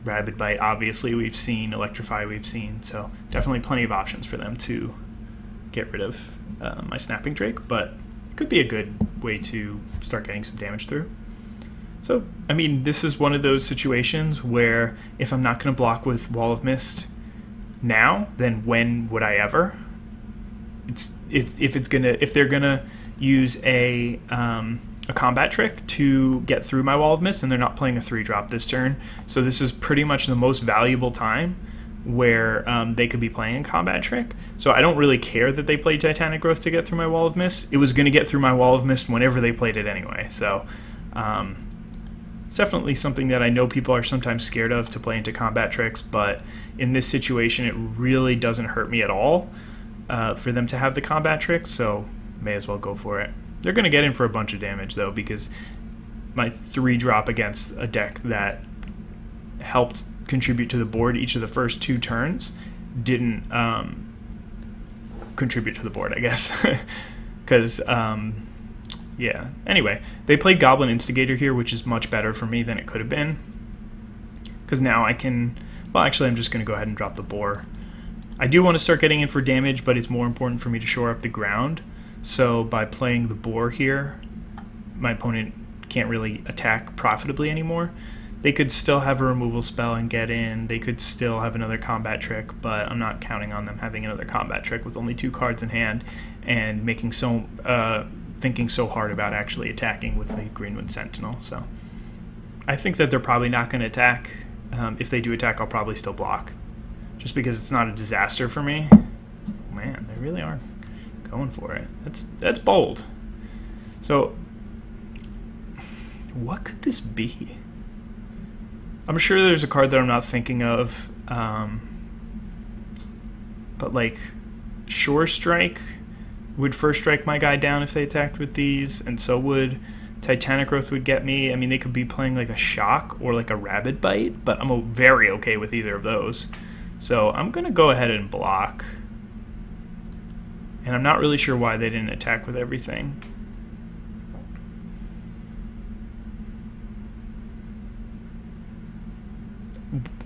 Rabid Bite, obviously, we've seen. Electrify, we've seen. So definitely plenty of options for them to get rid of my Snapping Drake, but it could be a good way to start getting some damage through. So, I mean, this is one of those situations where if I'm not going to block with Wall of Mist now, then when would I ever? If they're gonna use a combat trick to get through my Wall of Mist, and they're not playing a 3-drop this turn, so this is pretty much the most valuable time where they could be playing a combat trick. So I don't really care that they played Titanic Growth to get through my Wall of Mist. It was going to get through my Wall of Mist whenever they played it anyway. So it's definitely something that I know people are sometimes scared of, to play into combat tricks, but in this situation it really doesn't hurt me at all for them to have the combat trick, so may as well go for it. They're going to get in for a bunch of damage though, because my 3-drop against a deck that helped contribute to the board each of the first 2 turns didn't contribute to the board, I guess. Because yeah, anyway, they played Goblin Instigator here, which is much better for me than it could have been, because now I can, well, actually I'm just going to go ahead and drop the boar. I do want to start getting in for damage, but it's more important for me to shore up the ground. So by playing the boar here, my opponent can't really attack profitably anymore. They could still have a removal spell and get in. They could still have another combat trick, but I'm not counting on them having another combat trick with only 2 cards in hand and making thinking so hard about actually attacking with the Greenwood Sentinel. So I think that they're probably not going to attack. If they do attack, I'll probably still block, just because it's not a disaster for me. Man, they really are going for it. That's bold. So what could this be? I'm sure there's a card that I'm not thinking of, but like Shore Strike would first strike my guy down if they attacked with these, and so would Titanic Growth would get me. I mean, they could be playing like a Shock or like a Rabid Bite, but I'm very okay with either of those. So I'm going to go ahead and block. And I'm not really sure why they didn't attack with everything.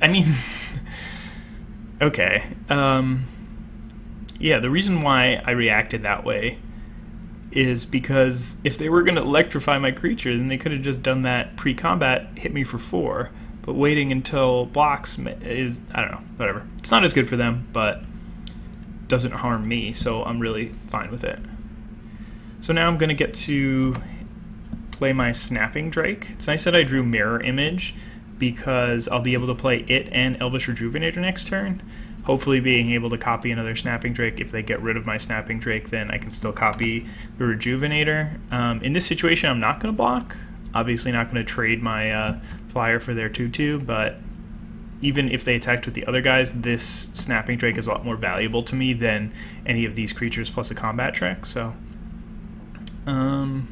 I mean, okay. Yeah, the reason why I reacted that way is because if they were going to electrify my creature, then they could have just done that pre-combat, hit me for 4. But waiting until blocks is, I don't know, whatever. It's not as good for them, but doesn't harm me, so I'm really fine with it. So now I'm going to get to play my Snapping Drake. It's nice that I drew Mirror Image, because I'll be able to play it and Elvish Rejuvenator next turn. Hopefully being able to copy another Snapping Drake. If they get rid of my Snapping Drake, then I can still copy the Rejuvenator. In this situation, I'm not going to block. Obviously not going to trade my flyer for their 2/2, but even if they attacked with the other guys, this Snapping Drake is a lot more valuable to me than any of these creatures plus a combat trick. So I'm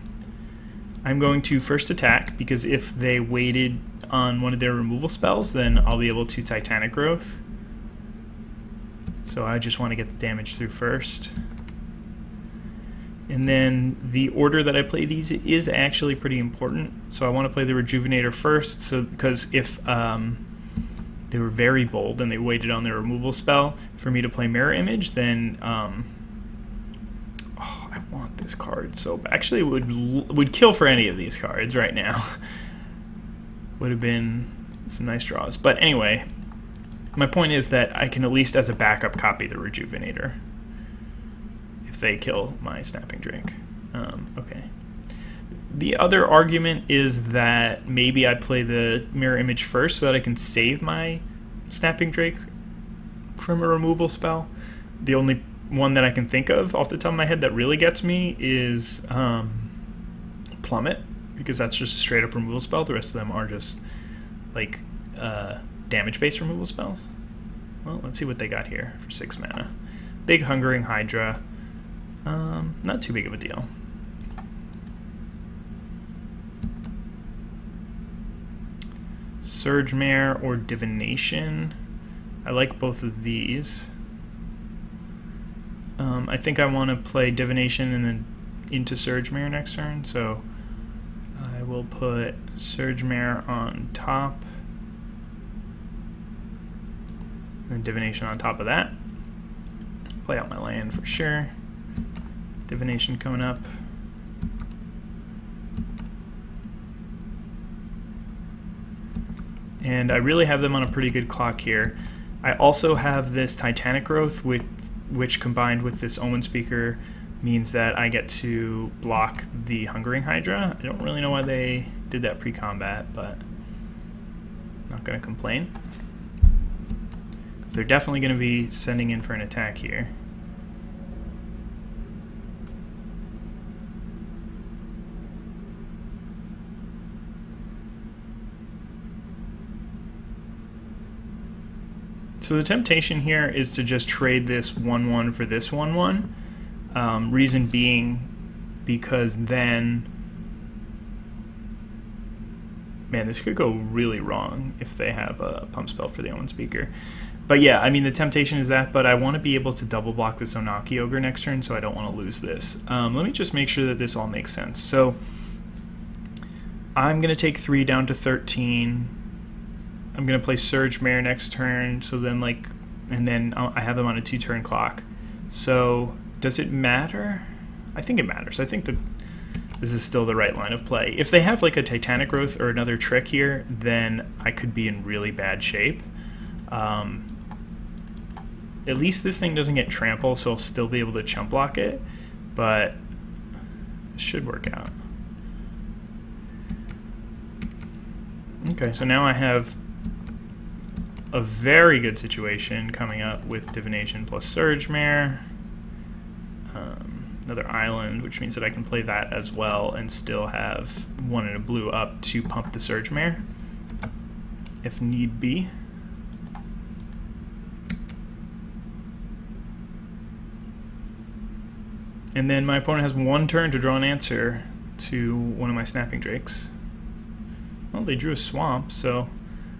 going to first attack, because if they waited on one of their removal spells, then I'll be able to Titanic Growth. So I just want to get the damage through first. And then the order that I play these is actually pretty important. So I want to play the Rejuvenator first, so because if they were very bold and they waited on their removal spell for me to play Mirror Image, then oh, I want this card so actually would kill for any of these cards right now. Would have been some nice draws. But anyway, my point is that I can at least as a backup copy the Rejuvenator if they kill my Snapping Drake. Okay. The other argument is that maybe I play the Mirror Image first so that I can save my Snapping Drake from a removal spell. The only one that I can think of off the top of my head that really gets me is Plummet, because that's just a straight up removal spell. The rest of them are just like damage-based removal spells. Well, let's see what they got here for 6 mana. Big Hungering Hydra. Not too big of a deal. Surge Mare or Divination. I like both of these. I think I want to play Divination and then into Surge Mare next turn, so I will put Surge Mare on top and Divination on top of that. Play out my land for sure. Divination coming up. And I really have them on a pretty good clock here. I also have this Titanic Growth, which combined with this Omen Speaker means that I get to block the Hungering Hydra. I don't really know why they did that pre-combat, but I'm not going to complain. So they're definitely going to be sending in for an attack here. So the temptation here is to just trade this 1-1 for this 1-1. Reason being because then, man, this could go really wrong if they have a pump spell for the Omen Speaker. But yeah, I mean, the temptation is that, but I want to be able to double block this Onaki Ogre next turn, so I don't want to lose this. Let me just make sure that this all makes sense. So I'm going to take 3 down to 13. I'm going to play Surge Mare next turn, so then and then I have them on a 2-turn clock. So does it matter? I think it matters. I think that this is still the right line of play. If they have like a Titanic Growth or another trick here, then I could be in really bad shape. At least this thing doesn't get trample, so I'll still be able to chump block it, but it should work out. Okay, so now I have a very good situation coming up with Divination plus Surge Mare. Another island, which means that I can play that as well and still have 1 and a blue up to pump the Surge Mare if need be. And then my opponent has 1 turn to draw an answer to one of my Snapping Drakes. Well, they drew a Swamp, so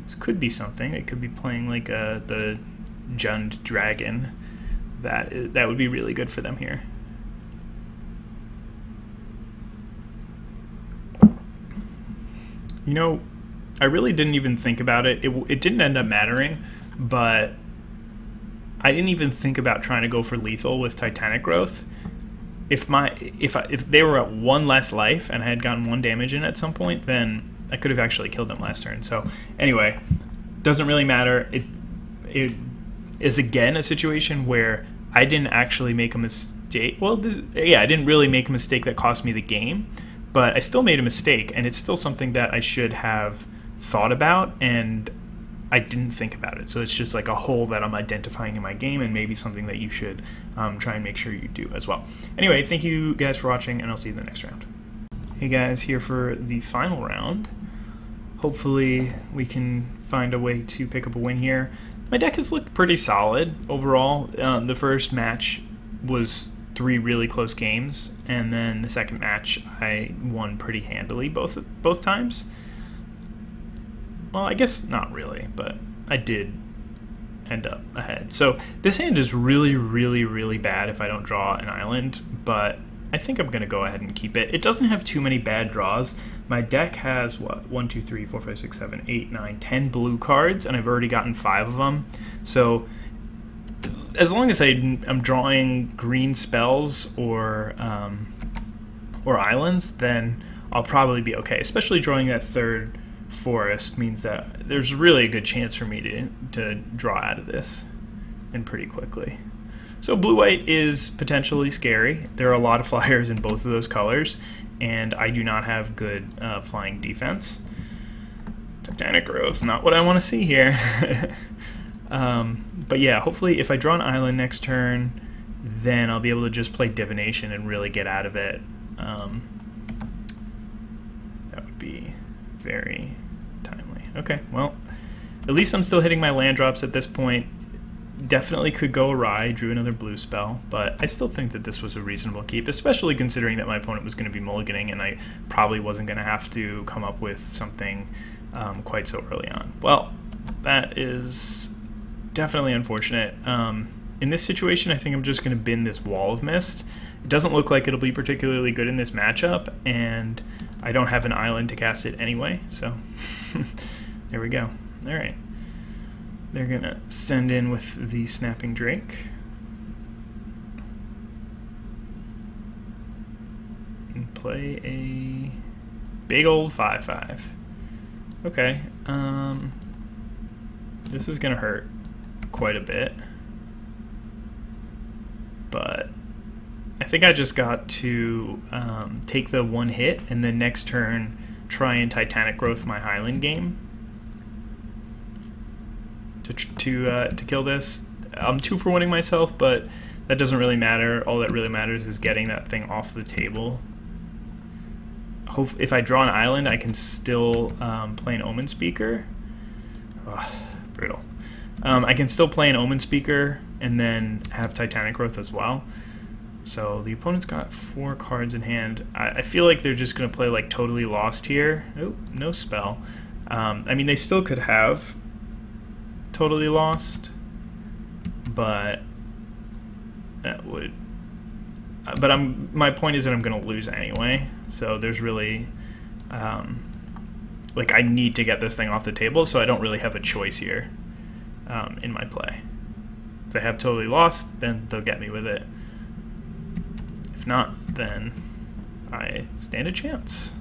this could be something. It could be playing like the Jund Dragon. That would be really good for them here. You know, I really didn't even think about it. It didn't end up mattering, but I didn't even think about trying to go for lethal with Titanic Growth. If they were at 1 less life and I had gotten 1 damage in at some point, then I could have actually killed them last turn. So anyway, doesn't really matter. It is again a situation where I didn't actually make a mistake. Well, I didn't really make a mistake that cost me the game, but I still made a mistake, and it's still something that I should have thought about, and I didn't think about it. So it's just like a hole that I'm identifying in my game, and maybe something that you should try and make sure you do as well. Anyway, thank you guys for watching, and I'll see you in the next round. Hey guys, here for the final round. Hopefully we can find a way to pick up a win here. My deck has looked pretty solid overall. The first match was 3 really close games, and then the second match I won pretty handily both times. Well, I guess not really, but I did end up ahead. So this hand is really, really, really bad if I don't draw an island, but I think I'm going to go ahead and keep it. It doesn't have too many bad draws. My deck has, what, 1, 2, 3, 4, 5, 6, 7, 8, 9, 10 blue cards, and I've already gotten 5 of them. So as long as I'm drawing green spells or islands, then I'll probably be okay. Especially drawing that 3rd forest means that there's really a good chance for me to draw out of this, and pretty quickly. So blue-white is potentially scary. There are a lot of flyers in both of those colors, and I do not have good flying defense. Titanic Growth, not what I want to see here. But yeah, hopefully if I draw an island next turn, then I'll be able to just play Divination and really get out of it. That would be very timely. Okay, well, at least I'm still hitting my land drops at this point. Definitely could go awry. Drew another blue spell, but I still think that this was a reasonable keep, especially considering that my opponent was going to be mulliganing and I probably wasn't going to have to come up with something quite so early on. Well, that is definitely unfortunate. In this situation, I think I'm just going to bin this Wall of Mist. It doesn't look like it'll be particularly good in this matchup, and I don't have an island to cast it anyway, so there we go. All right. They're going to send in with the Snapping Drake. And play a big old 5/5. Okay. This is going to hurt quite a bit. But I think I just got to take the 1 hit and then next turn try and Titanic Growth my Highland game to kill this. I'm 2 for winning myself, but that doesn't really matter. All that really matters is getting that thing off the table. If I draw an island, I can still play an Omen Speaker. Oh, brutal. I can still play an Omen Speaker and then have Titanic Growth as well. So the opponent's got 4 cards in hand. I feel like they're just going to play like Totally Lost here. Oh, no spell. I mean, they still could have Totally Lost, but that would... But my point is that I'm going to lose anyway. So there's really... like, I need to get this thing off the table, so I don't really have a choice here in my play. If they have Totally Lost, then they'll get me with it. If not, then I stand a chance.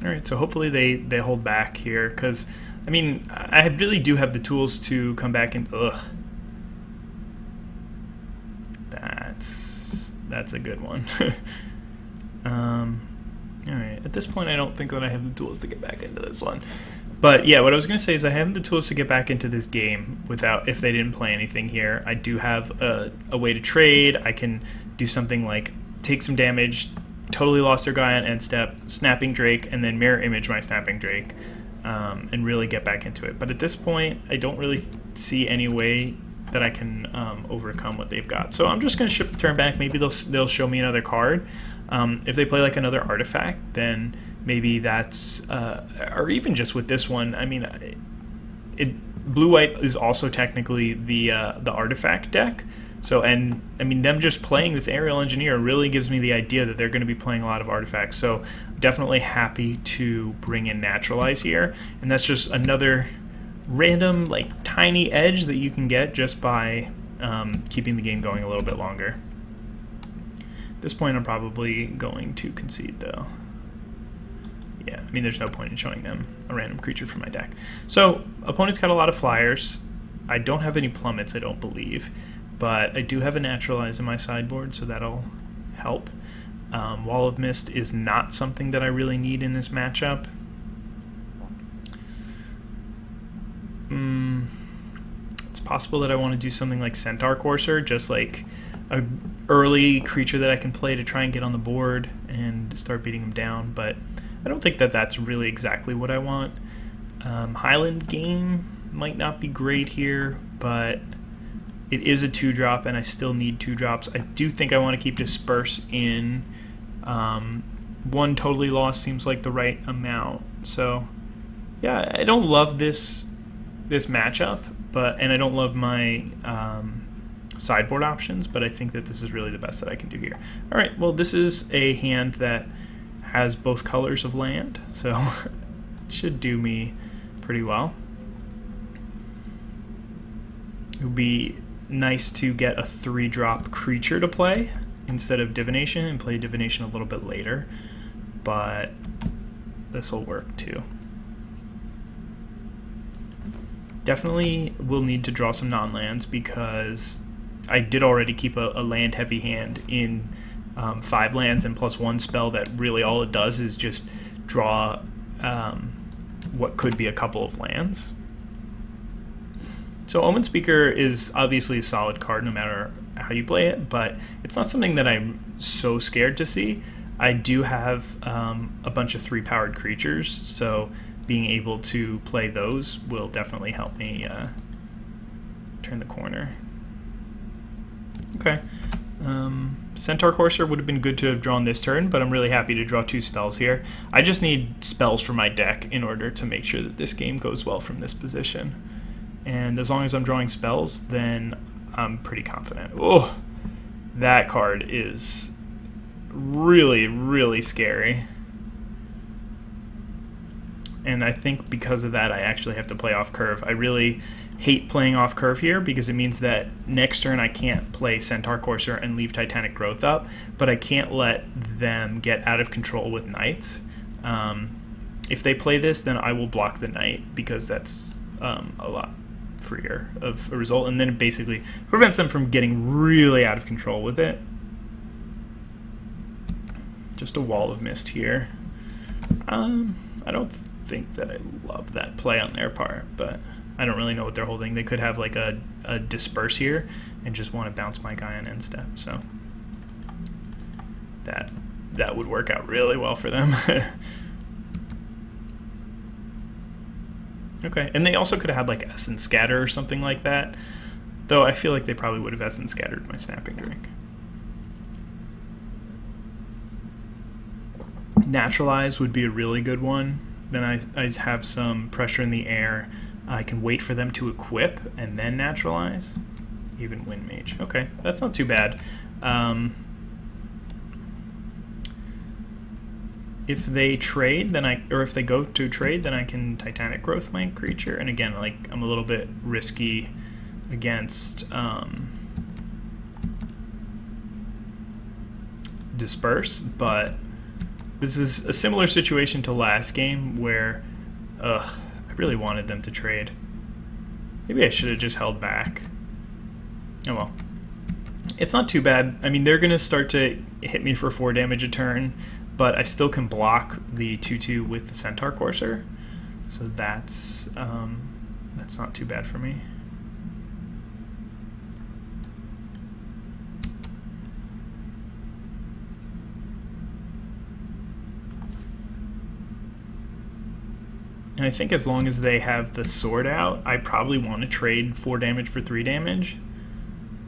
Alright, so hopefully they hold back here, because, I mean, I really do have the tools to come back and... Ugh. That's a good one. Alright, at this point I don't think that I have the tools to get back into this one. But yeah, what I was going to say is I have the tools to get back into this game without, if they didn't play anything here. I do have a way to trade. I can do something like take some damage, Totally Lost their guy on end step, Snapping Drake, and then Mirror Image my Snapping Drake, and really get back into it. But at this point, I don't really see any way that I can overcome what they've got. So I'm just going to ship the turn back. Maybe they'll show me another card. If they play like another artifact, then maybe that's, or even just with this one, I mean, blue-white is also technically the artifact deck. So, and I mean, them just playing this Aerial Engineer really gives me the idea that they're going to be playing a lot of artifacts. So definitely happy to bring in Naturalize here. And that's just another random, like, tiny edge that you can get just by keeping the game going a little bit longer. At this point, I'm probably going to concede, though. Yeah, I mean, there's no point in showing them a random creature from my deck. So, opponent's got a lot of flyers. I don't have any plummets, I don't believe. But I do have a Naturalize in my sideboard, so that'll help. Wall of Mist is not something that I really need in this matchup. It's possible that I want to do something like Centaur Courser, just like a early creature that I can play to try and get on the board and start beating them down, but I don't think that that's really exactly what I want. Highland Game might not be great here, but it is a 2-drop, and I still need 2-drops. I do think I want to keep Disperse in. 1 Totally Lost seems like the right amount. So, yeah, I don't love this matchup, and I don't love my sideboard options, but I think that this is really the best that I can do here. All right, well, this is a hand that has both colors of land, so it should do me pretty well. It would be nice to get a 3-drop creature to play instead of Divination, and play Divination a little bit later, but this will work too. Definitely will need to draw some non-lands, because I did already keep a land-heavy hand in 5 lands and +1 spell that really all it does is just draw what could be a couple of lands. So Omen Speaker is obviously a solid card no matter how you play it, but it's not something that I'm so scared to see. I do have a bunch of 3-powered creatures, so being able to play those will definitely help me turn the corner. Okay. Centaur Courser would have been good to have drawn this turn, but I'm really happy to draw 2 spells here. I just need spells for my deck in order to make sure that this game goes well from this position. And as long as I'm drawing spells, then I'm pretty confident. Oh, that card is really, really scary. And I think because of that, I actually have to play off curve. I really hate playing off curve here, because it means that next turn I can't play Centaur Courser and leave Titanic Growth up, but I can't let them get out of control with knights. If they play this, then I will block the knight, because that's a lot freer of a result, and then it basically prevents them from getting really out of control with it. Just a wall of mist here. I don't think that I love that play on their part, but I don't really know what they're holding. They could have like a disperse here and just want to bounce my guy on end step, so that would work out really well for them. Okay, and they also could have had like Essence Scatter or something like that, though I feel like they probably would have Essence Scattered my Snapping Drake. Naturalize would be a really good one. Then I have some pressure in the air. I can wait for them to equip and then naturalize. Even Wind Mage. Okay, that's not too bad. If they trade, then if they go to trade, then I can Titanic Growth my creature. And again, like, I'm a little bit risky against Disperse, but this is a similar situation to last game where, I really wanted them to trade. Maybe I should have just held back. Oh well. It's not too bad. I mean, they're going to start to hit me for 4 damage a turn, but I still can block the 2/2 with the Centaur Courser. So that's not too bad for me. And I think as long as they have the sword out, I probably want to trade 4 damage for 3 damage,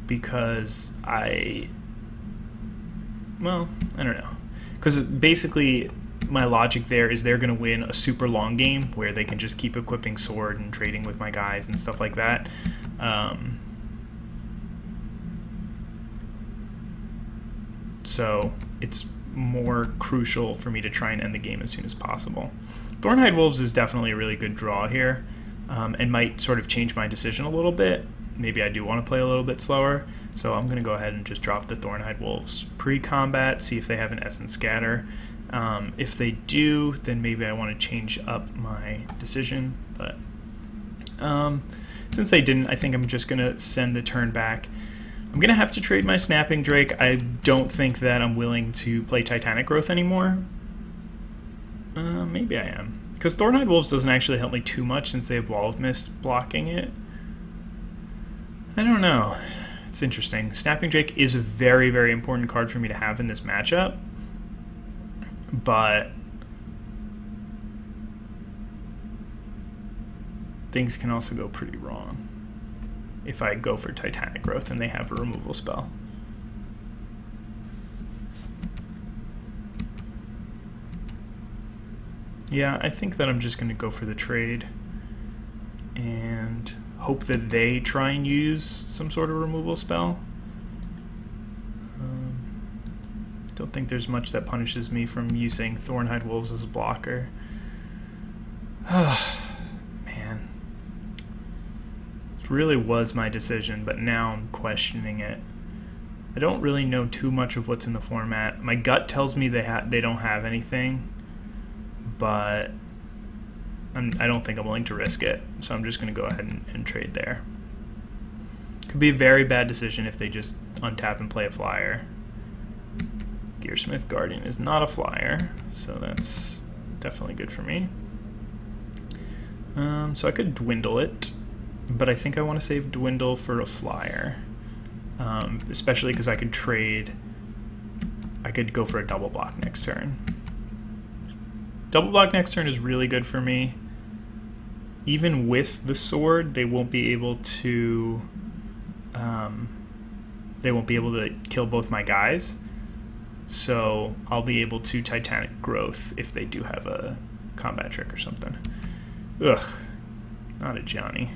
because well, I don't know. Because basically my logic there is they're going to win a super long game where they can just keep equipping sword and trading with my guys and stuff like that. So it's more crucial for me to try and end the game as soon as possible. Thornwood Wolves is definitely a really good draw here, and might sort of change my decision a little bit. Maybe I do want to play a little bit slower, so I'm going to go ahead and just drop the Thornwood Wolves pre-combat, see if they have an Essence Scatter. If they do, then maybe I want to change up my decision, but since they didn't, I think I'm just going to send the turn back. I'm going to have to trade my Snapping Drake. I don't think that I'm willing to play Titanic Growth anymore. Maybe I am. Because Thornwood Wolves doesn't actually help me too much since they have Wall of Mist blocking it. I don't know. It's interesting. Snapping Drake is a very, very important card for me to have in this matchup. But things can also go pretty wrong if I go for Titanic Growth and they have a removal spell. Yeah, I think that I'm just going to go for the trade and hope that they try and use some sort of removal spell. Don't think there's much that punishes me from using Thornwood Wolves as a blocker. Man. It really was my decision, but now I'm questioning it. I don't really know too much of what's in the format. My gut tells me they don't have anything, but I don't think I'm willing to risk it, so I'm just going to go ahead and trade there. Could be a very bad decision if they just untap and play a flyer. Gearsmith Guardian is not a flyer, so that's definitely good for me. So I could dwindle it, but I think I want to save dwindle for a flyer, especially because I could trade. I could go for a double block next turn. Double block next turn is really good for me. Even with the sword, they won't be able to. They won't be able to kill both my guys. So I'll be able to Titanic Growth if they do have a combat trick or something. Ugh, not a Johnny.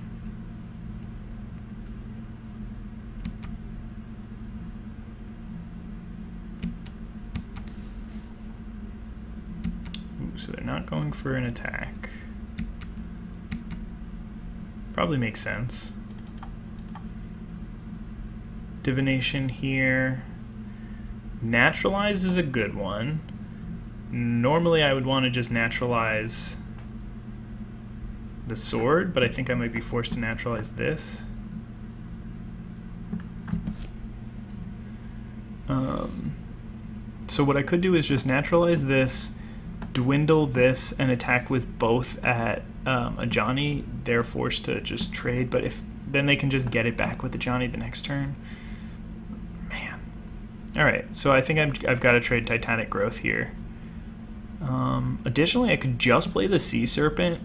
Ooh, so they're not going for an attack. Probably makes sense. Divination here. Naturalize is a good one. Normally I would want to just naturalize the sword, but I think I might be forced to naturalize this. So what I could do is just naturalize this, dwindle this, and attack with both at a Johnny. They're forced to just trade, but if then they can just get it back with the Johnny the next turn. Man. Alright, so I think I've got to trade Titanic Growth here. Additionally, I could just play the Sea Serpent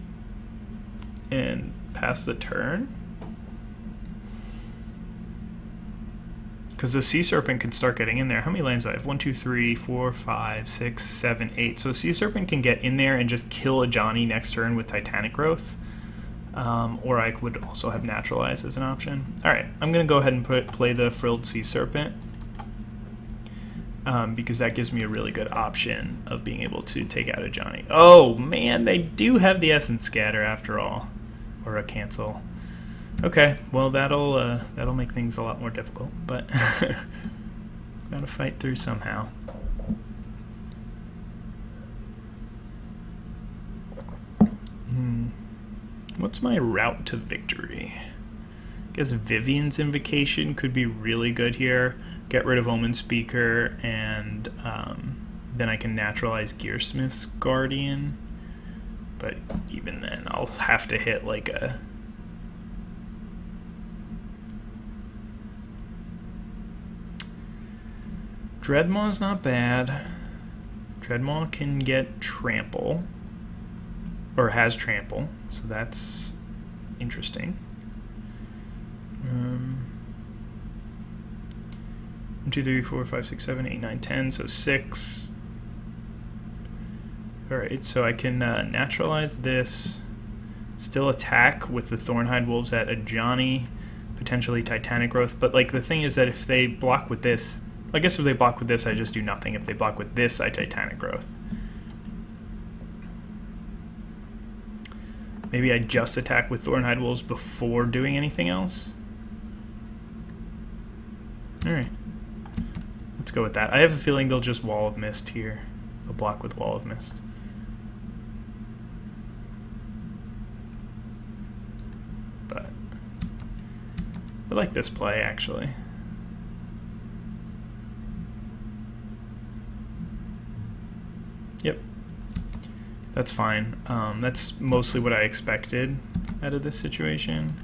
and pass the turn. Because the Sea Serpent can start getting in there. How many lands do I have? 1, 2, 3, 4, 5, 6, 7, 8. So Sea Serpent can get in there and just kill a Johnny next turn with Titanic Growth. Or I would also have Naturalize as an option. Alright, I'm going to go ahead and play the Frilled Sea Serpent. Because that gives me a really good option of being able to take out a Johnny. Oh man, they do have the Essence Scatter after all. Or a Cancel. Okay, well that'll make things a lot more difficult, but gotta fight through somehow. What's my route to victory? I guess Vivian's Invocation could be really good here. Get rid of Omen Speaker, and then I can naturalize Gearsmith's Guardian. But even then, I'll have to hit like a... Dreadmaw's not bad. Dreadmaw can get Trample, or has Trample, so that's interesting. 1, 2, 3, 4, 5, 6, 7, 8, 9, 10, so 6. Alright, so I can naturalize this, still attack with the Thornwood Wolves at a Johnny, potentially Titanic Growth, but like the thing is that if they block with this, I guess if they block with this I just do nothing. If they block with this I Titanic Growth. Maybe I just attack with Thornwood Wolves before doing anything else? Alright. Let's go with that. I have a feeling they'll just Wall of Mist here. They'll block with Wall of Mist. But I like this play, actually. Yep. That's fine. That's mostly what I expected out of this situation.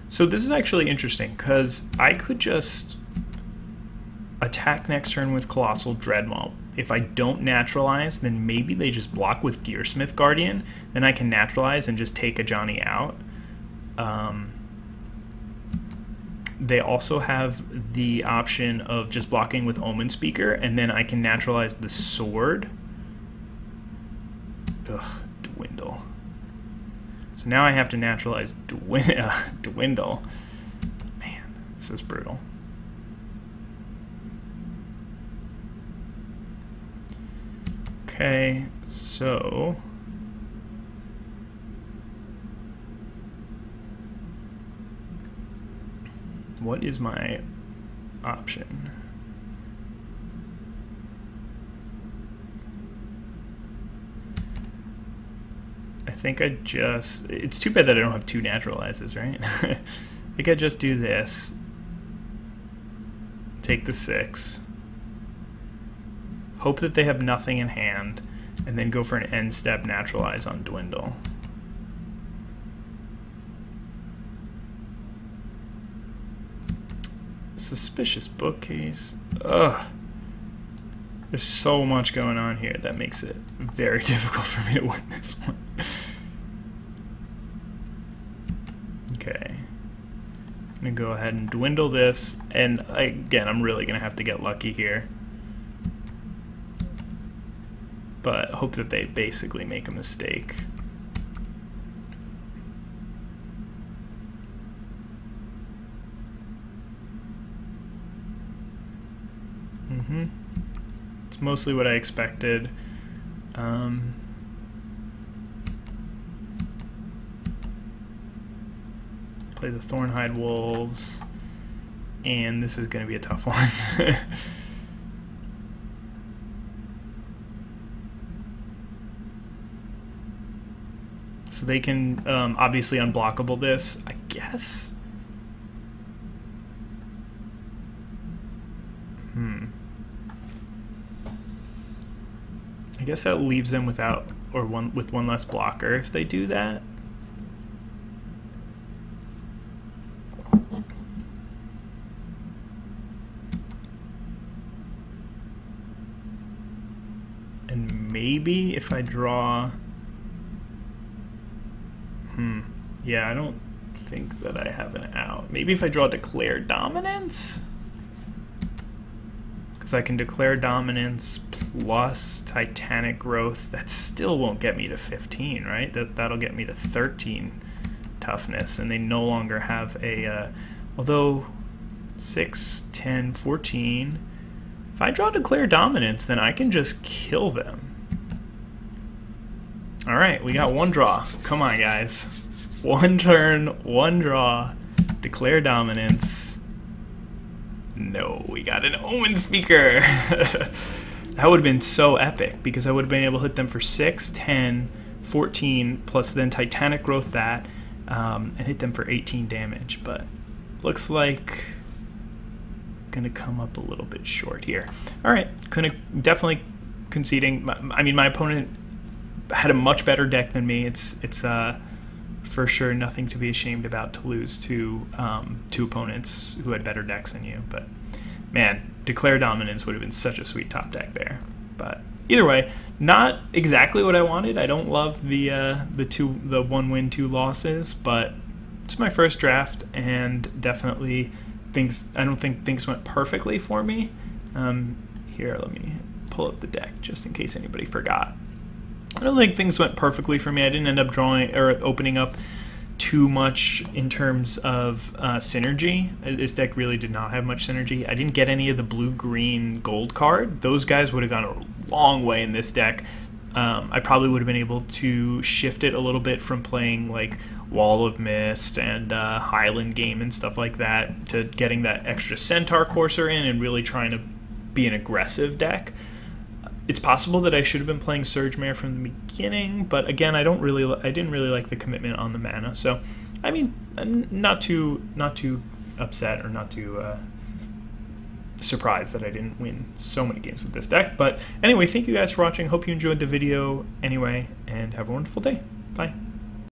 So this is actually interesting, because I could just attack next turn with Colossal Dreadmaw. If I don't naturalize, then maybe they just block with Gearsmith Guardian. Then I can naturalize and just take a Johnny out. They also have the option of just blocking with Omen Speaker, and then I can naturalize the Sword. Ugh, Dwindle. So now I have to naturalize Dwindle. Man, this is brutal. Okay, so what is my option? I think I just... It's too bad that I don't have 2 naturalizes, right? I think I just do this. Take the 6. Hope that they have nothing in hand, and then go for an end step naturalize on Dwindle. Suspicious Bookcase. Ugh. There's so much going on here that makes it very difficult for me to win this one. Okay. I'm gonna go ahead and dwindle this, and again, I'm really gonna have to get lucky here. But hope that they basically make a mistake. It's mostly what I expected. Play the Thornwood Wolves, and this is going to be a tough one. So they can obviously unblockable this, I guess. I guess that leaves them without, or with one less blocker if they do that. And maybe if I draw... Yeah, I don't think that I have an out. Maybe if I draw Declare Dominance? Because I can declare dominance plus Titanic Growth. That still won't get me to 15, right? That'll get me to 13 toughness, and they no longer have a... although 6, 10, 14... If I draw Declare Dominance, then I can just kill them. Alright, we got one draw. Come on, guys. One turn, one draw, Declare Dominance. No, we got an Omen Speaker. That would have been so epic, because I would have been able to hit them for 6, 10, 14, plus then Titanic Growth that, and hit them for 18 damage. But looks like gonna come up a little bit short here. Alright, definitely conceding. I mean, my opponent had a much better deck than me. It's for sure nothing to be ashamed about to lose to two opponents who had better decks than you. But man, Declare Dominance would have been such a sweet top deck there. But either way, not exactly what I wanted. I don't love the 1 win 2 losses, but it's my first draft, and definitely I don't think things went perfectly for me. Here, let me pull up the deck just in case anybody forgot. I don't think things went perfectly for me. I didn't end up drawing or opening up too much in terms of synergy. This deck really did not have much synergy. I didn't get any of the blue-green gold card. Those guys would have gone a long way in this deck. I probably would have been able to shift it a little bit from playing like Wall of Mist and Highland Game and stuff like that to getting that extra Centaur Courser in and really trying to be an aggressive deck. It's possible that I should have been playing Surge Mare from the beginning, but again, I didn't really like the commitment on the mana. So, I mean, not too upset or not too surprised that I didn't win so many games with this deck. But anyway, thank you guys for watching. Hope you enjoyed the video anyway, and have a wonderful day. Bye.